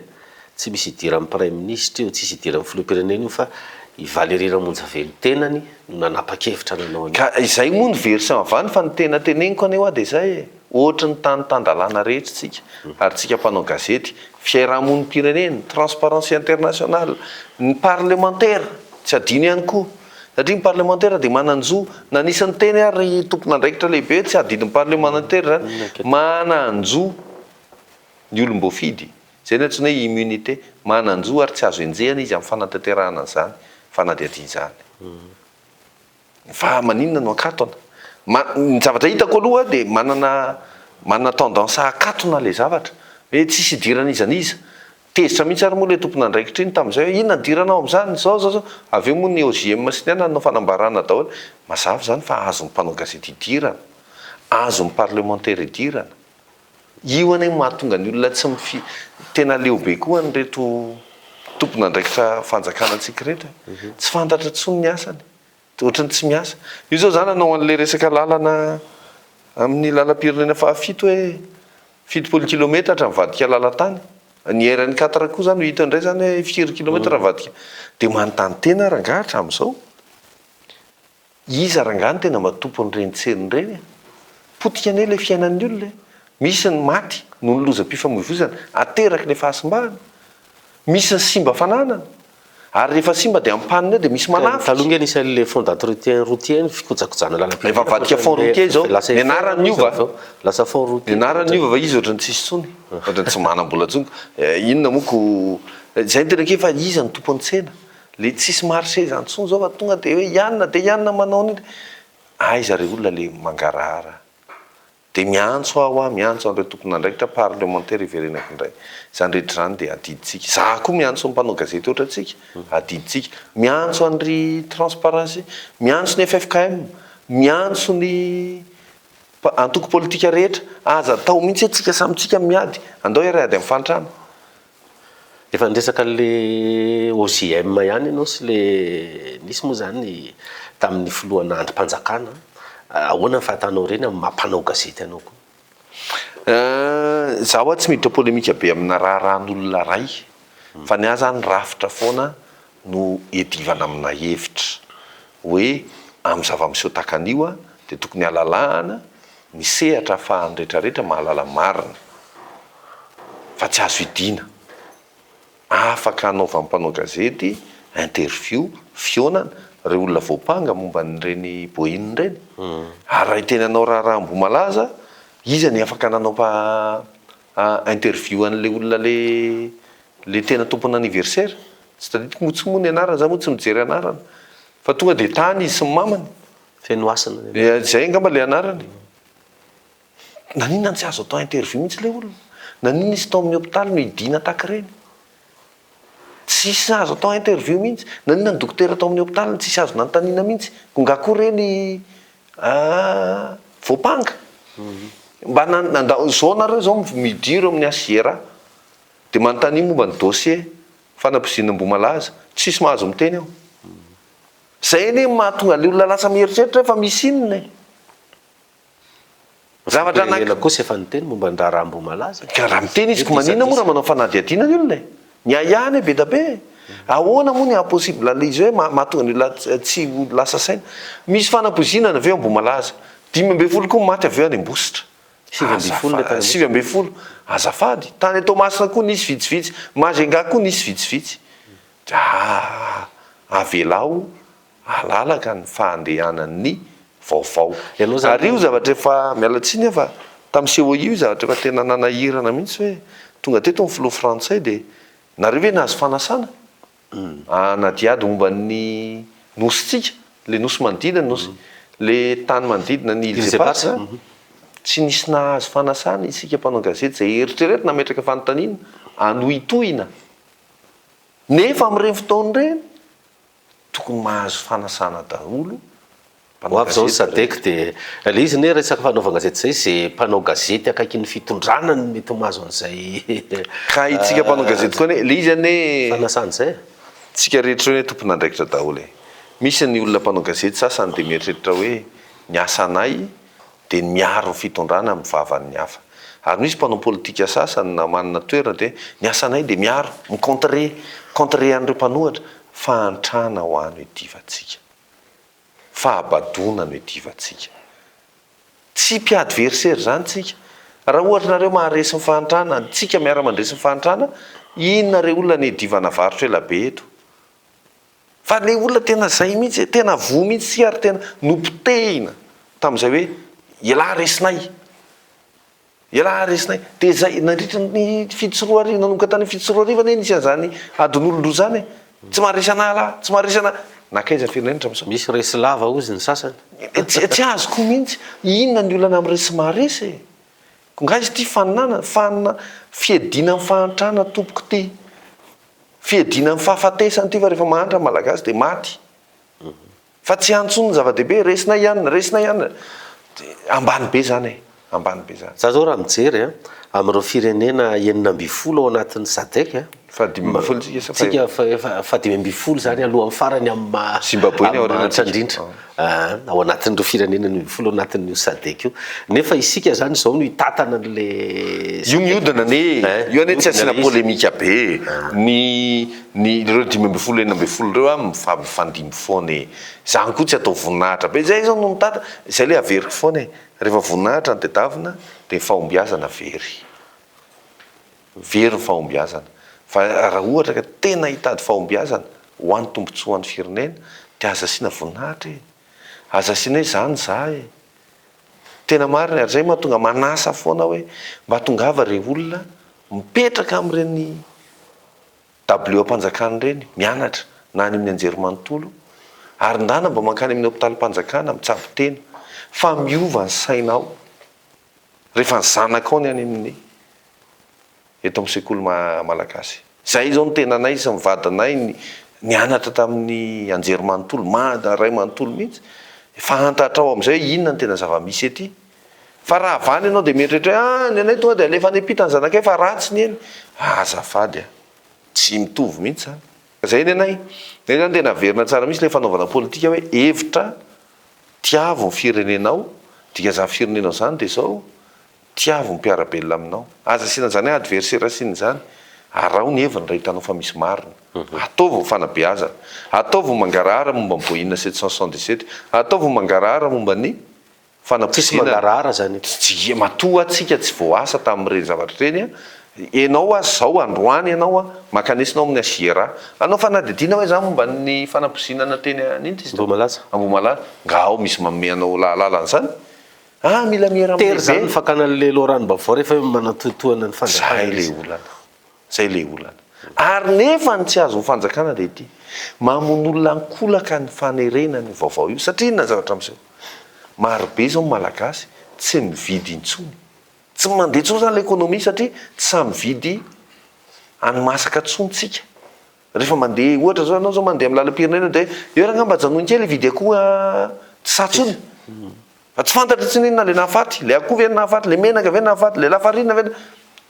tsy misy idiran'ny prime ministre io tsisy idiran'ny filoham-pirenena io fa i Valérie Ramonjavelo tenany no nanapa-kevitra nanao ka izay moa ny version avany fa ny tena teneniko aneo a dia izay e ohatra ny tany-tandalàna rehetra tsika ary tsika mpanao gazety fiarahamonim-pirenena transparence internationale ny parlementaire tsy adino ihany koa satria ny parlementaire dia mananjo na anisan'ny teny ary tompon'andraikitra lehibe tsy adinon'ny parlementaire zany mananjo ny olom-boafidy zay ny antsoina hoe immunité mananjo ary tsy azo enjehana izy amin'ny fanatanterahana an'izany fanadiadina izany fa maninona no akatona ny zavatra hitako aloha dia manana tendance akatona le zavatra hoe tsisy idirana izaniza tezitra mihitsy ary moa le tompon'andraikitra iny tamin'izay hoe inona diranao amin'izany zao avy eo moa ny OGM sy ny anany no fanambarana daholo mazava zany fa azo ny mpanao gazety idirana azo ny parlementaire idirana io ane mahatonga ny olona tsy tena leobe koa nyreto tompon'andraikitra fanjakana antsika rehetra tsy fantatra tsony ny asany ohatrany tsy miasa io zao zany anao an'le resaka lalana amin'ny lalam-pirenena fahafito hoe 7 kilometra hatramin'nivadika lalan-tany ny eran'ny 4 koa zany hita indray zany hoe 5 kilometra vadika dia manontany tena rangahatra amin'izao iza rangahany tena matompo ny reny-tseriny ireny potika ane le fiainan'ny olona misy ny maty no ny lozam-pifamoivoizana ateraky le fahasimbahana misy ny simba fananana ary rehefa simba dia ampanina dia misy manafy taloha anisan'le fond d'entretien routier fikojakojana lalam-pirenena efa vadika fond routier zao ny anarany iova lasa fond routier ny anarany iova fa izy ohatrany tsisy tsony ohatrany tsy manam-bola tsony inona moko zay ny tena ke fa iza ny tompony tsena le tsisy marché zany tsony zao fa tonga dia hoe ianona manao an'iny zareo olona le mangarahara dia miantso aho miantso an'ireo tompon'andraikitra parlementaire iverenako indray zany rehetra zany dia adiditsika za koa miantso ny mpanao gazety ohatra tsika adiditsika miantso an'ry transparency miantso ny FFKM miantso ny antoko politika rehetra aza tao mihitsy atsika samytsika miady andao ry ady amin'ny fantrano efa niresaka le OGM ihany ianao sy le nisy moa zany tamin'ny filohan'ny androm-panjakana ahoana ny fahatanao reny amin'ny mampanao gazety anao koa zaho tsy miditra polémika be amina raharan'olona ray fa ny ahy zany rafitra foana no edivana amina hevitra hoe amin'ny zava-miseho takanio a dia tokony alalahana misehatra ahafahany rehetrarehetra mahalala marina fa tsy azo idina afaka anaova mpanao gazety interview fionana reo olona voapanga momba nyreny boiny ireny ary raha itenanao raha-mbo-malaza iza ny afaka nanao interview an'le olona le tena tompony anniversaire tsy tadidiko moa tsy moa ny anarana za moa tsy mijery anarana fa tonga dia tany izy sy ny mamany fenoasana zay angamba le anarany nanina tsy azo atao interview mihitsy le olona nanina izy tao amin'ny hôpitaly no idina taky ireny tsisy azo atao interview mihitsy nanina ny dokotera atao amin'ny hôpitaly tsisy azo nanontaniana mihitsy ko ngakoa reny voapanga mba zao nareo zao midiro amin'ny asiera dia manontany momba ny dossier fanampozinam-bomalaza tsisy mahazo miteny aho zay ne mahatonga le olona lasa mieritreritra fa misy inona zavatra kosa efa niteny momba ny raha-mbo-malaza ka raha miteny izy ko manina moa raha manao fanadiadiana ny olona ny ayany be da be ahoana moa ny impossible le izy hoe mahatonga ny olona tsy lasa saina misy fanampozinana aveo am-bomalaza 5 koa maty aveo any ambositra 7 azafady tany Tomasina koa nisy vitsivitsy Mazenga koa nisy vitsivitsy avelao alalaka ny fahandehanan'ny vaovao ary io zavatra efa mialatsiny efa tamin'seho io zavatra efa tena nanahirana mihitsy hoe tonga teto ny filoha frantsay dia nareo hoe nahazo fanasana anadiady momban'ny nositsika le nosy manodidina nosy le tany manodidina ny ilzepasa tsy nisy nahazo fanasana isika mpanao gazety zay eritrereto nametraka fanontaniana anoitohina nefa am'ireny fotoany reny tokony mahazo fanasana daholo avy zao sadeko de le izy ne resaka fanaovana gazety zay zay mpanao gazety akaiky ny fitondrana ny mety mahazo an'izay ka itsika mpanao gazety koa ne le izy ane fanasana zay tsika rehetra hoe tompona andraikitra daholo misy ny olona mpanao gazety sasany de mieritreritra hoe ny asanay de miaro fitondrana amin'ny vavan'ny hafa ary misy mpanao politika sasany na manana toerana de ny asanay de miaro micontre an'ireo mpanohatra fahantrana ho any hoe divatsika fahabadona no hoe divatsika tsy mpiady verisery zany tsika raha ohatra nareo maharesy ny fahantrana tsika miara mandresy ny fahantrana inona re olona ny divana varotra ela be eto fa le olona tena zay mihitsy tena vo mihitsy sy ary tena nompotehina tamin'izay hoe ialahy resinay de zay nandritra ny fiditsoroa ariva nanomboka tany fiditsoroa ariva ne nisy an'izany adin'olondro zany tsy maharesy anahy tsy maharesy anahy nakaiza firenenitra am'izao misy resy lava ozy ny sasany tsy azoko mihitsy inona ny olana am'resy maharesy ko nga izy ty faninana fiedina ny fahantrana tompoko ty fiedina ny fahafatesany ty fa rehefa mahantra malagasy de maty fa tsy antsony zava-dehibe resina ihany ambany be zany ambany be zany za zao raha mijery am'ireo firenena 9 ao anatin'ny sadek fa 10 tsika fa 10 zany aloha amin'ny farany am'trandrindra ao anatin'ireo firenena 9 ao anatin'io sadek io nefa isika zany zao no hitatana n'le io miodina io ane tsy asiana polemika be ny reo 10 reo mifandimby foana zany koa tsy atao voninahitra be zay zao no mitata zay le averiko foana rehefa voninahitra ny tedavina de fahombiazana very ny fahombiazana fa raha ohatra ka tena hitady fahombiazana ho an'ny tombontsoa an'ny firenena de aza asiana voninahitra aza asiana hoe zany za tena marina ary zay mahatonga manasa foana hoe mba tongava re olona mipetraka am'ireny w ampanjakana reny mianatra na any amin'ny anjery manontolo ary ndana mba mankany amin'ny hopitalim-panjakana mitsabo tena fa miova ny sainao rehefa ny zanakao ny any amin'ny eto amin'ny sekoly malagasy zay zao no tena nay sy mivadanay nianatra tamin'ny anjery manontolo ray manontolo mihitsy fa antatrao am'izay hoe inona ny tena zava-misy ety fa raha avany ianao de mieritrehitra ny anay tonga de alefa nypita ny zanakay fa ratsy ny eny azafady tsy mitovy mihitsy zany zay ny anay zay zany tena verina tsara misy le fanaovana politika hoe hevitra tiavo ny firenenao dika za firenenao zany de zao tiavo ny mpiarabelona aminao aza asiana zany hoe adversaire asiany zany arao ny heviny raha hitanao fa misy marina ataovy fanabeazana ataovy mangarahara momba ny boina 777 ataovy mangarahara momba ny fanaposinara zany tsy matoa atsika tsy voasa tamin'ireny zavatra reny enao zao androany ianao makanesinao amin'ny asiera anao fa na dedina hoe zany momba ny fanaposinana teny Ambohimalaza nga ao misy manome anao lalan'zany mila tery zany fakana le loran'bavao rehefa manatotoana ny fanjakana zay le olana ary nefa ny tsy azo ny fanjakana de ty mamon'olona nkolaka ny fanerena ny vaovao io satria inona zavatra am'izao marobe zao malagasy tsy mividy intsony tsy mandeha tsony zany l'ekonomia satria tsy samy vidy anymasaka tsontsika rehefa mandeha ohatra zao anao zao mandeha amin'ny lalam-pirenena de eo raha ngamba janony kely vidy akoha tsy satsony fa tsy fantatra tsy ninona le nahafaty le akoho ve nahafaty le menaka ve nahafaty le lafarina ve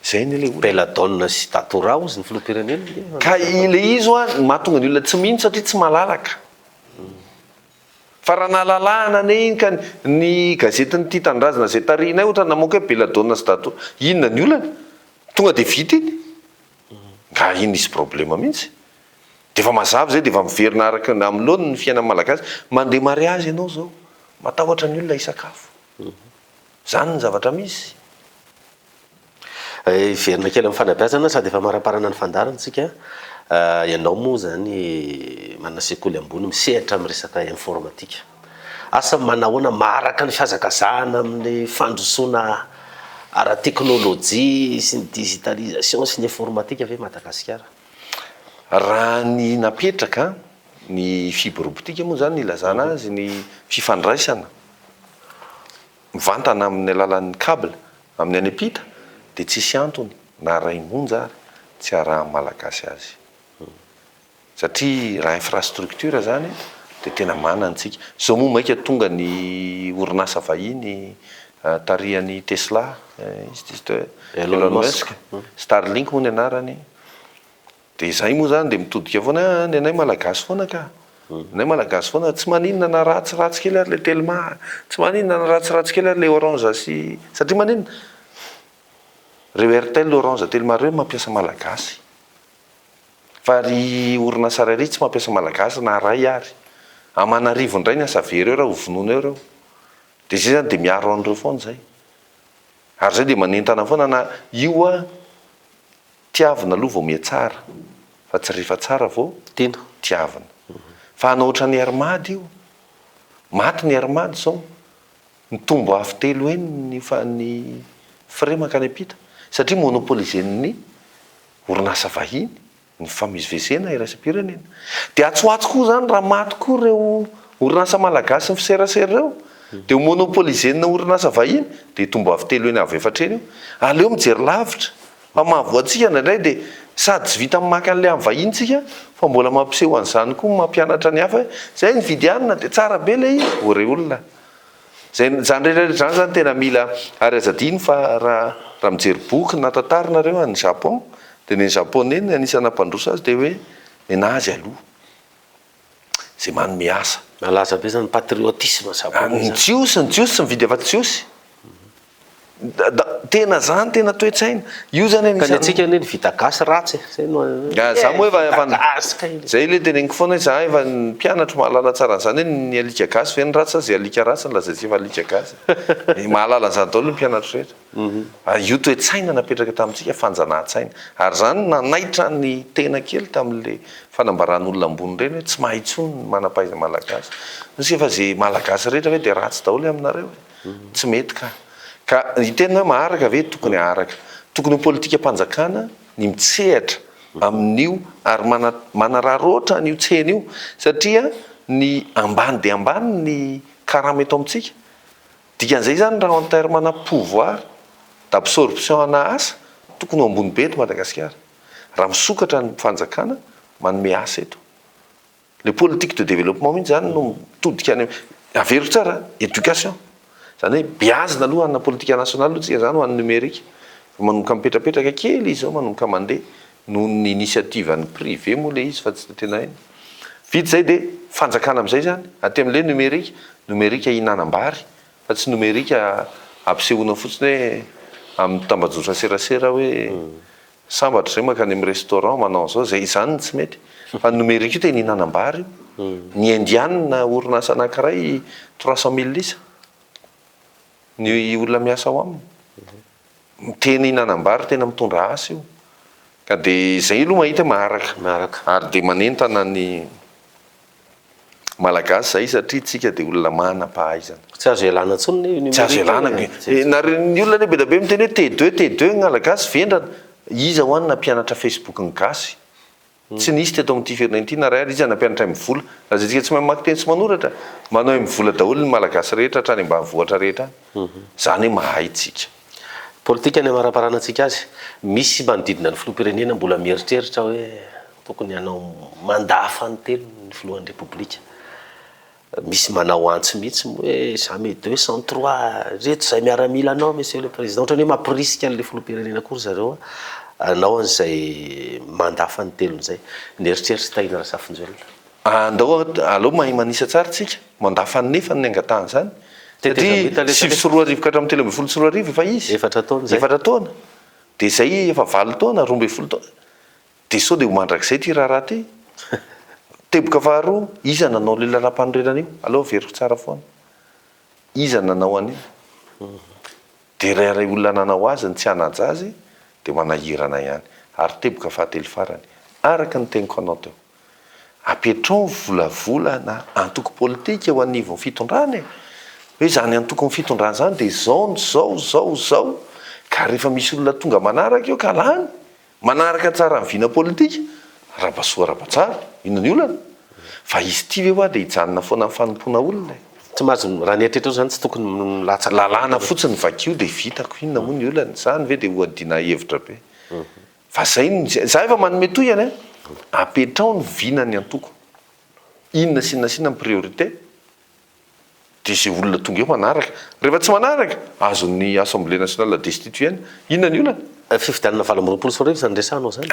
zay ny le beladonna sy tatora ozy ny filoham-pirenena ka le izy mahatonga ny olona tsy mihino satria tsy malalaka fa raha nalalahana ne iny ka ny gazetiny ty tandrazana zay tarinay ohatra namoaka hoe beladonna sy tatora inona ny olana tonga de vita iny nga iny isy problema mihitsy de fa mazava zay de fa miverina araka am'lony ny fiainany malagasy mandeha mariazy ianao zao matahotra ny olona isakafo zany ny zavatra misy verina kely amin'ny fanabeazana sady efa maraparana ny fandarantsika ianao moa zany manana sekoly ambony misehatra amin'ny resaka informatika asa manahoana maraka ny fihazakazahana amin'ny fandrosoana ara-teknôlôjia sy ny digitalisation sy ny informatika ve Madagasikara raha ny napetraka ny fibre optique moa zany ilazana azy ny fifandraisana mivantana amin'ny alalan'ny câble amin'ny any ampita dia tsisy antony na raimonja ary tsy araha malagasy azy satria raha infrastructure zany dia tena manantsika zao moa maika tonga ny orinasa vahiny tarihan'ny Tesla Elon Musk Starlink moa ny anarany dia zay moa zany dia mitodika foana ny anay malagasy foana ka nay malagasy foana tsy maninona na ratsiratsy kely ary le Telma tsy maninona na ratsiratsy kely ary le Orange sy satria maninona reo Airtel Orange Telma reo mampiasa malagasy fa ry orinasa rairay tsy mampiasa malagasy na ray ary Amanarivo indray ny asavereo raha hovonoina eo reo dia zay zany dia miaro an'ireo foana zay ary zay dia manentana foana na io a tiavina aloha vao mihatsara fa tsy rehefa tsara vao tiavina fa anao ohatran'ny armady io maty ny armady zao ny tombo afo telo eny ny frais makany ampita satria monopolisen'ny orinasa vahiny ny famezivezena iraisam-pirenena dia atsoatso koa zany raha maty koa reo orinasa malagasy ny fiserasera reo dia monopolisenina orinasa vahiny dia tombo afo telo eny avy efatreny io aleo mijery lavitra fa mahavoatsika nandray dia sady tsy vita mamaky an'ilay amin'ny vahintsika fa mbola mampiseho an'izany koa mampianatra ny hafa zay ny vidianina dia tsara be le izy ore olona zay zany rehetrarehetra zany zany tena mila ary azadiny fa raha mijery boky na tantarinareo any Japon dia ny japonais ny anisana mpandroso azy dia hoe enazy aloha zay manome asa malaza be zany patriotisme japonais ny jiosy tsy mividy afa-tsiosy tena zany tena toetsaina io zany ka ny atsika ny vita gasy ratsy za moa zay le teneniko foana za efa ny mpianatra mahalala tsara n'izany hoe ny alika gasy ve ny ratsy azy alika ratsy ny lazaitsy efa alika gasy mahalala an'izany daholo ny mpianatra rehetra io toetsaina napetraka tamintsika fanjanahan-tsaina ary zany nanaitra ny tena kely tamin'le fanambaran'olona ambony reny hoe tsy mahaitsony manapaiza malagasy misy efa zay malagasy rehetra hoe dia ratsy daholo aminareo tsy mety ka itena hoe maharaka ve tokony aharaka tokony ho politika mpanjakana ny mitsehatra amin'io ary manararoatra n'io tsena io satria ny ambany dia ambany ny karama eto amintsika dikan'izay zany raha en terme na pouvoir d'absorption ana asa tokony ho ambony be eto Madagasikara raha misokatra ny fanjakana manome asa eto le politique de développement mihitsy zany no mitodika any avero tsara éducation zany hoe biazina aloha ana politika nationale aloha tsika zany ho an'ny numérique manomboka mipetrapetraka kely izy zao manomboka mandeha noho ny initiative an'ny privé moa le izy fa tsy tena iny vita zay dia fanjakana amin'izay zany aty amin'le numérique ihinanam-bary fa tsy numérique ampisehoana fotsiny hoe amin'ny tambajotsa serasera hoe sambatra zay makany amin'ny restaurant manao zao zay zany tsy mety fa numérique io tena ihinanam-bary ny indianina orinasa anankiray 300 000 lisa ny olona miasa ao aminy tena ihinanam-bary tena mitondra asa io ka dia zay aloha mahita maharaka ary dia manentana ny malagasy zay satria tsika dia olona manam-pahaizana tsy azo ialana ntsony tsy azo ialana ny olona be da be miteny hoe T2 ny malagasy vendrana iza ho any nampianatra Facebook ny gasy tsy nisy teto amin'ity firenena ray ary izy nampianatra mivola raha zay tsika tsy mamaky teny tsy manoratra manao mivola daholo ny malagasy rehetra hatrany ambanivohitra rehetra zany hoe mahay tsika politika ny amaraparanantsika azy misy manodidina ny filoham-pirenena mbola mieritreritra hoe tokony hanao mandafa ny telo ny filohan'ny repoblika misy manao antso mihitsy hoe jamais 203 reto zay miaramila anao monsieur le président ohatrany hoe mampirisika an'le filoham-pirenena kory zareo anao an'izay mandafa ny telon'izay nieritreritra tahina rasafinjelona andao aloha mahay manisa tsara tsika mandafa ny nefa ny angatahany zany satria 7 arivo ka hatramin'ny 12 arivo efa izy efatra taona dia zay efa 9 taona 12 taona dia sao dia ho mandrakizay ty raharaha ty teboka faharoa iza nanao le lalam-panorenana io aloha veriko tsara foana iza nanao an'io dia rahay olona nanao azy ny tsy hanaja azy dia manahirana ihany ary teboka fahatelo farany araka ny teniko anao teo apetrao volavola na antoko politika ho anivon'ny fitondrana hoe zany antoko ny fitondrana zany dia zao ka rehefa misy olona tonga manaraka eo ka lany manaraka tsara ny vina politika rabasoa rabatsara inona ny olana fa izy ty ve hoa dia hijanona foana amin'ny fanompoana olona tsy mahazo raha ny eritreretra zany tsy tokony latsa lalàna fotsiny vakio dia vitako inona moa ny olana zany ve dia hoadina hevitra be fa za efa manome tohany apetrao ny vinany antoko inona sinasiana ny priorité dia zay olona tonga eo manaraka rehefa tsy manaraka azon'ny assemblée nationale destituena inona ny olana fifidianana valamroapolo sy arivo zany resanao zany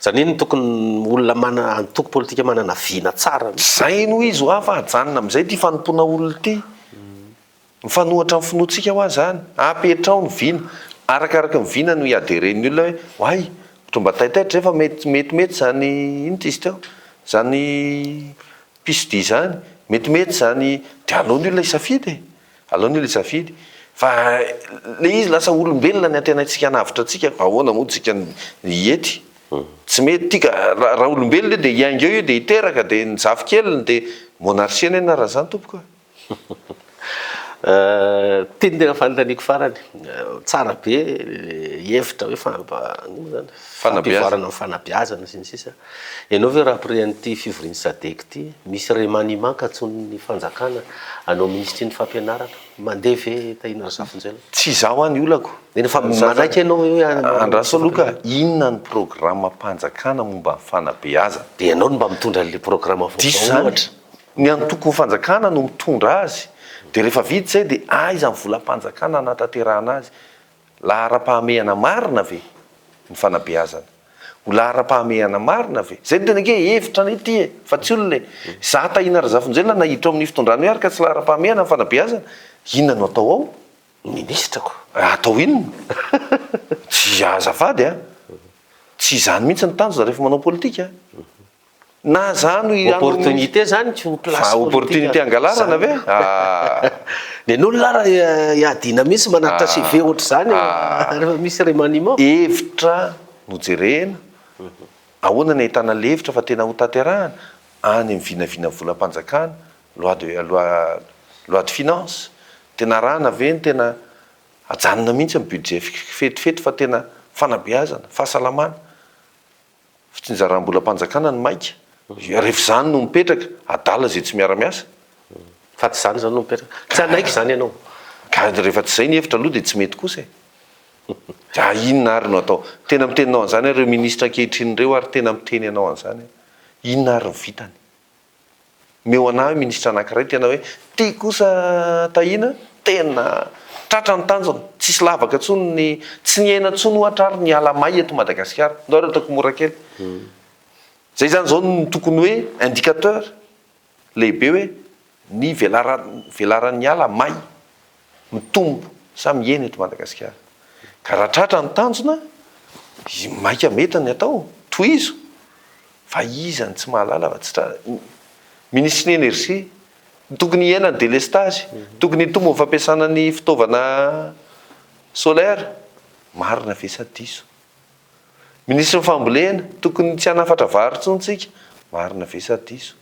zany iny tokony olona mana antoko politika manana vina tsara zay no izy ho afa ajanona amin'izay ty fanompoana olona ty mifanohatra amin'ny finoantsika ho azy zany apetrao ny vina arakaraka ny vina no hiaderen'ny olona hoe ay tromba taitaitra rehefa metimety zany ino ty izy teo zany pisdi zany metimety zany dia aleony olona isafidy aleony olona isafidy fa le izy lasa olombelona ny antenatsika navitra atsika ahoana moa tsika iety tsy mety tika raha olombelona dia hiainga eo io dia hiteraka dia nizafy keliny dia monarsiana ena raha zany tompoka teny tena fanontaniako farany tsara be hevitra hoe fampivarana ny fanabeazana sy ny sisa ianao ve raha après an'ity fivoriany sadek ty misy remaniement ka atsony fanjakana anao ministre ny fampianarana mandeha ve tahina rasafonjela tsy zaho any olako fa manaiky ianao andraso aloka inona ny programme mpanjakana momba ny fanabeazana dia ianao no mba mitondra le programme diso zany ny antoko fanjakana no mitondra azy dia rehefa vity zay dia aiza ny volam-panjakana anatanterahana azy lahara-pahamehana marina ve ny fanabeazana ho lahara-pahamehana marina ve zay no tena ke hevitra ny ity fa tsy olona za tahina razafonjela nahiditra amin'ny fitondrano araka tsy lahara-pahamehana ny fanabeazana inona no atao ao ministrako atao inona tsy azafady tsy izany mihitsy ny tanjona rehefa manao politika na zany opportunité zany tsy ho place opportunité angalarana ve dia n'olona lara hiadina mihitsy manatitra CV ohatra zany rehefa misy remaniement hevitra no jerena ahoana ny ahitana le hevitra fa tena ho tanterahana any amin'ny vinavina volam-panjakana loi de finance tena rahana ve ny tena ajanona mihitsy amin'ny budget fetifety fa tena fanabeazana fahasalamana fitsinjaram-bolam-panjakana ny maika rehefa zany no mipetraka adala zay tsy miara-miasa fa tsy zany zany no mipetraka tsy anaiky zany ianao ka rehefa tsy zay ny hevitra aloha dia tsy mety kosa inona ary no atao tena miteninao an'izany ireo ministra ankehitrinyireo ary tena miteny anao an'izany inona ary ny vitany meo ana hoe ministra anankiray tena hoe ty kosa tahina tena tratra ny tanjona tsisy lavaka ntsony ny tsy ny aina ntsony ohatra ary ny alamay eto Madagasikara ndao reo ataoko mora kely zay zany zao no tokony hoe indicateur lehibe hoe ny velaran'ny ala may mitombo sa miena eto Madagasikara ka raha tratra ny tanjona maika meta ny atao tohizo fa izany tsy mahalala fa tsy ministre ny énergie tokony hiaina ny délestage tokony hitombo ny fampiasana ny fitaovana solaire marina ve sa diso ministre ny fambolena tokony tsy hanafatra vary tsontsika marina ve sa diso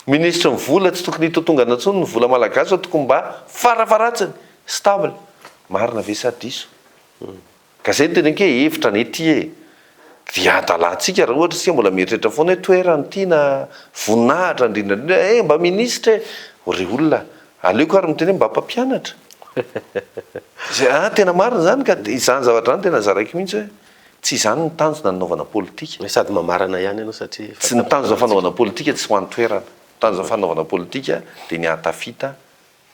ministre ny vola tsy tokony hitotongana ntsony ny vola malagasy fa tokony mba farafaratsiny stable marina ve sa diso ka zay tena ke hevitra ny ety dia adalantsika raha ohatra sika mbola mieritreritra foana hoe toerany ity na voninahitra indrindrandrindra mba ministre re olona aleoko ary miteny hoe mba mpampianatra zay tena marina zany ka izany zavatra zany tena zaraiky mihitsy hoe tsy izany ny tanjona nanaovana politika sady mamarana ihany ianao satria tsy ny tanjona fanaovana politika tsy ho an'ny toerana tanjona fanaovana politika dia ny ahatafita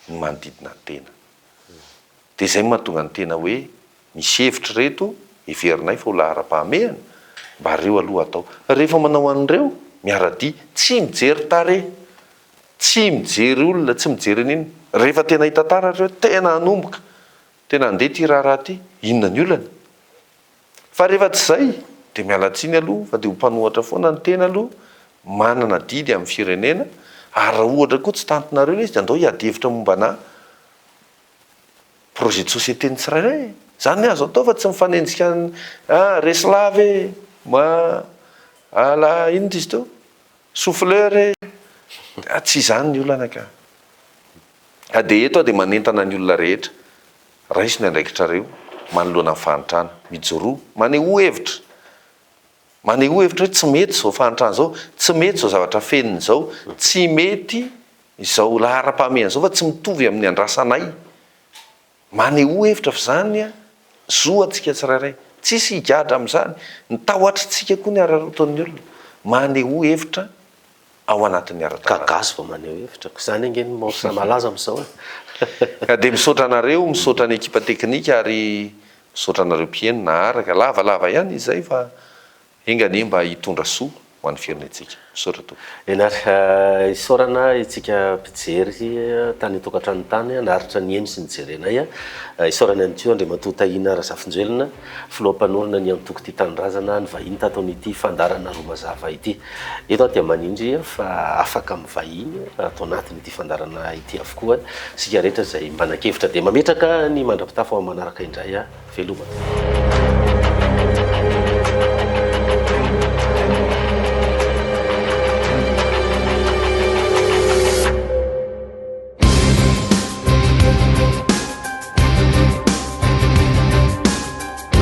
ny manodidina ny tena dia zay mahatonga ny tena hoe misy hevitra reto heverinay fa ho lahara-pahamehana mba reo aloha atao rehefa manao an'ireo miaradia tsy mijery tare tsy mijery olona tsy mijery n'iny rehefa tena hita tara reo tena hanomboka tena andeha ty raharaha ty inona ny olana fa rehefa tsy zay dia mialatsiny aloha fa dia ho mpanohatra foana ny tena aloha manana didy amin'ny firenena ary raha ohatra koa tsy tantinareo le izy dia andao hiadevitra mombana projet de société ny tsirairay zany ny azo atao fa tsy mifanenjika reslave ala ino ty izy teo souffleur tsy izany ny olana ka dia eto dia manentana ny olona rehetra raisy ny andraikitrareo manoloana ny fanitrana mijoroa maneho hevitra maneho hevitra hoe tsy mety zao fahantrana zao, tsy mety zao zavatra feniny zao, tsy mety izao lahara-pahamehana zao fa tsy mitovy amin'ny andrasanay. Maneho hevitra fa zany a zoatsika tsirairay, tsisy higadra amin'izany, ny tahoatritsika koa ny araroton'ny olona, maneho hevitra ao anatin'ny ara-dalàna. Kagazo fa maneho hevitra zany angeny morsa malaza amin'izao ka dia misaotra anareo, misaotra ny ekipa teknika ary misaotra anareo mpieno naharaka lavalava ihany izay fa enganie mba hitondra soa ho an'ny firenentsika. Misaotra to enary isaorana itsika mpijery tany tokantrano tany naharitra ny eno sy nijerenay isaorana any teo Andriamatoa Tahina Razafinjoelina filoham-panorona ny antoko ty tanindrazana ny vahiny tato an'ity fandarana roa mazava ity. Eto aho dia manindry fa afaka mivahiny atao anatin'ity fandarana ity avokoa sika rehetra izay mbanan-kevitra dia mametraka ny mandra-pitafo ao manaraka indray veloma.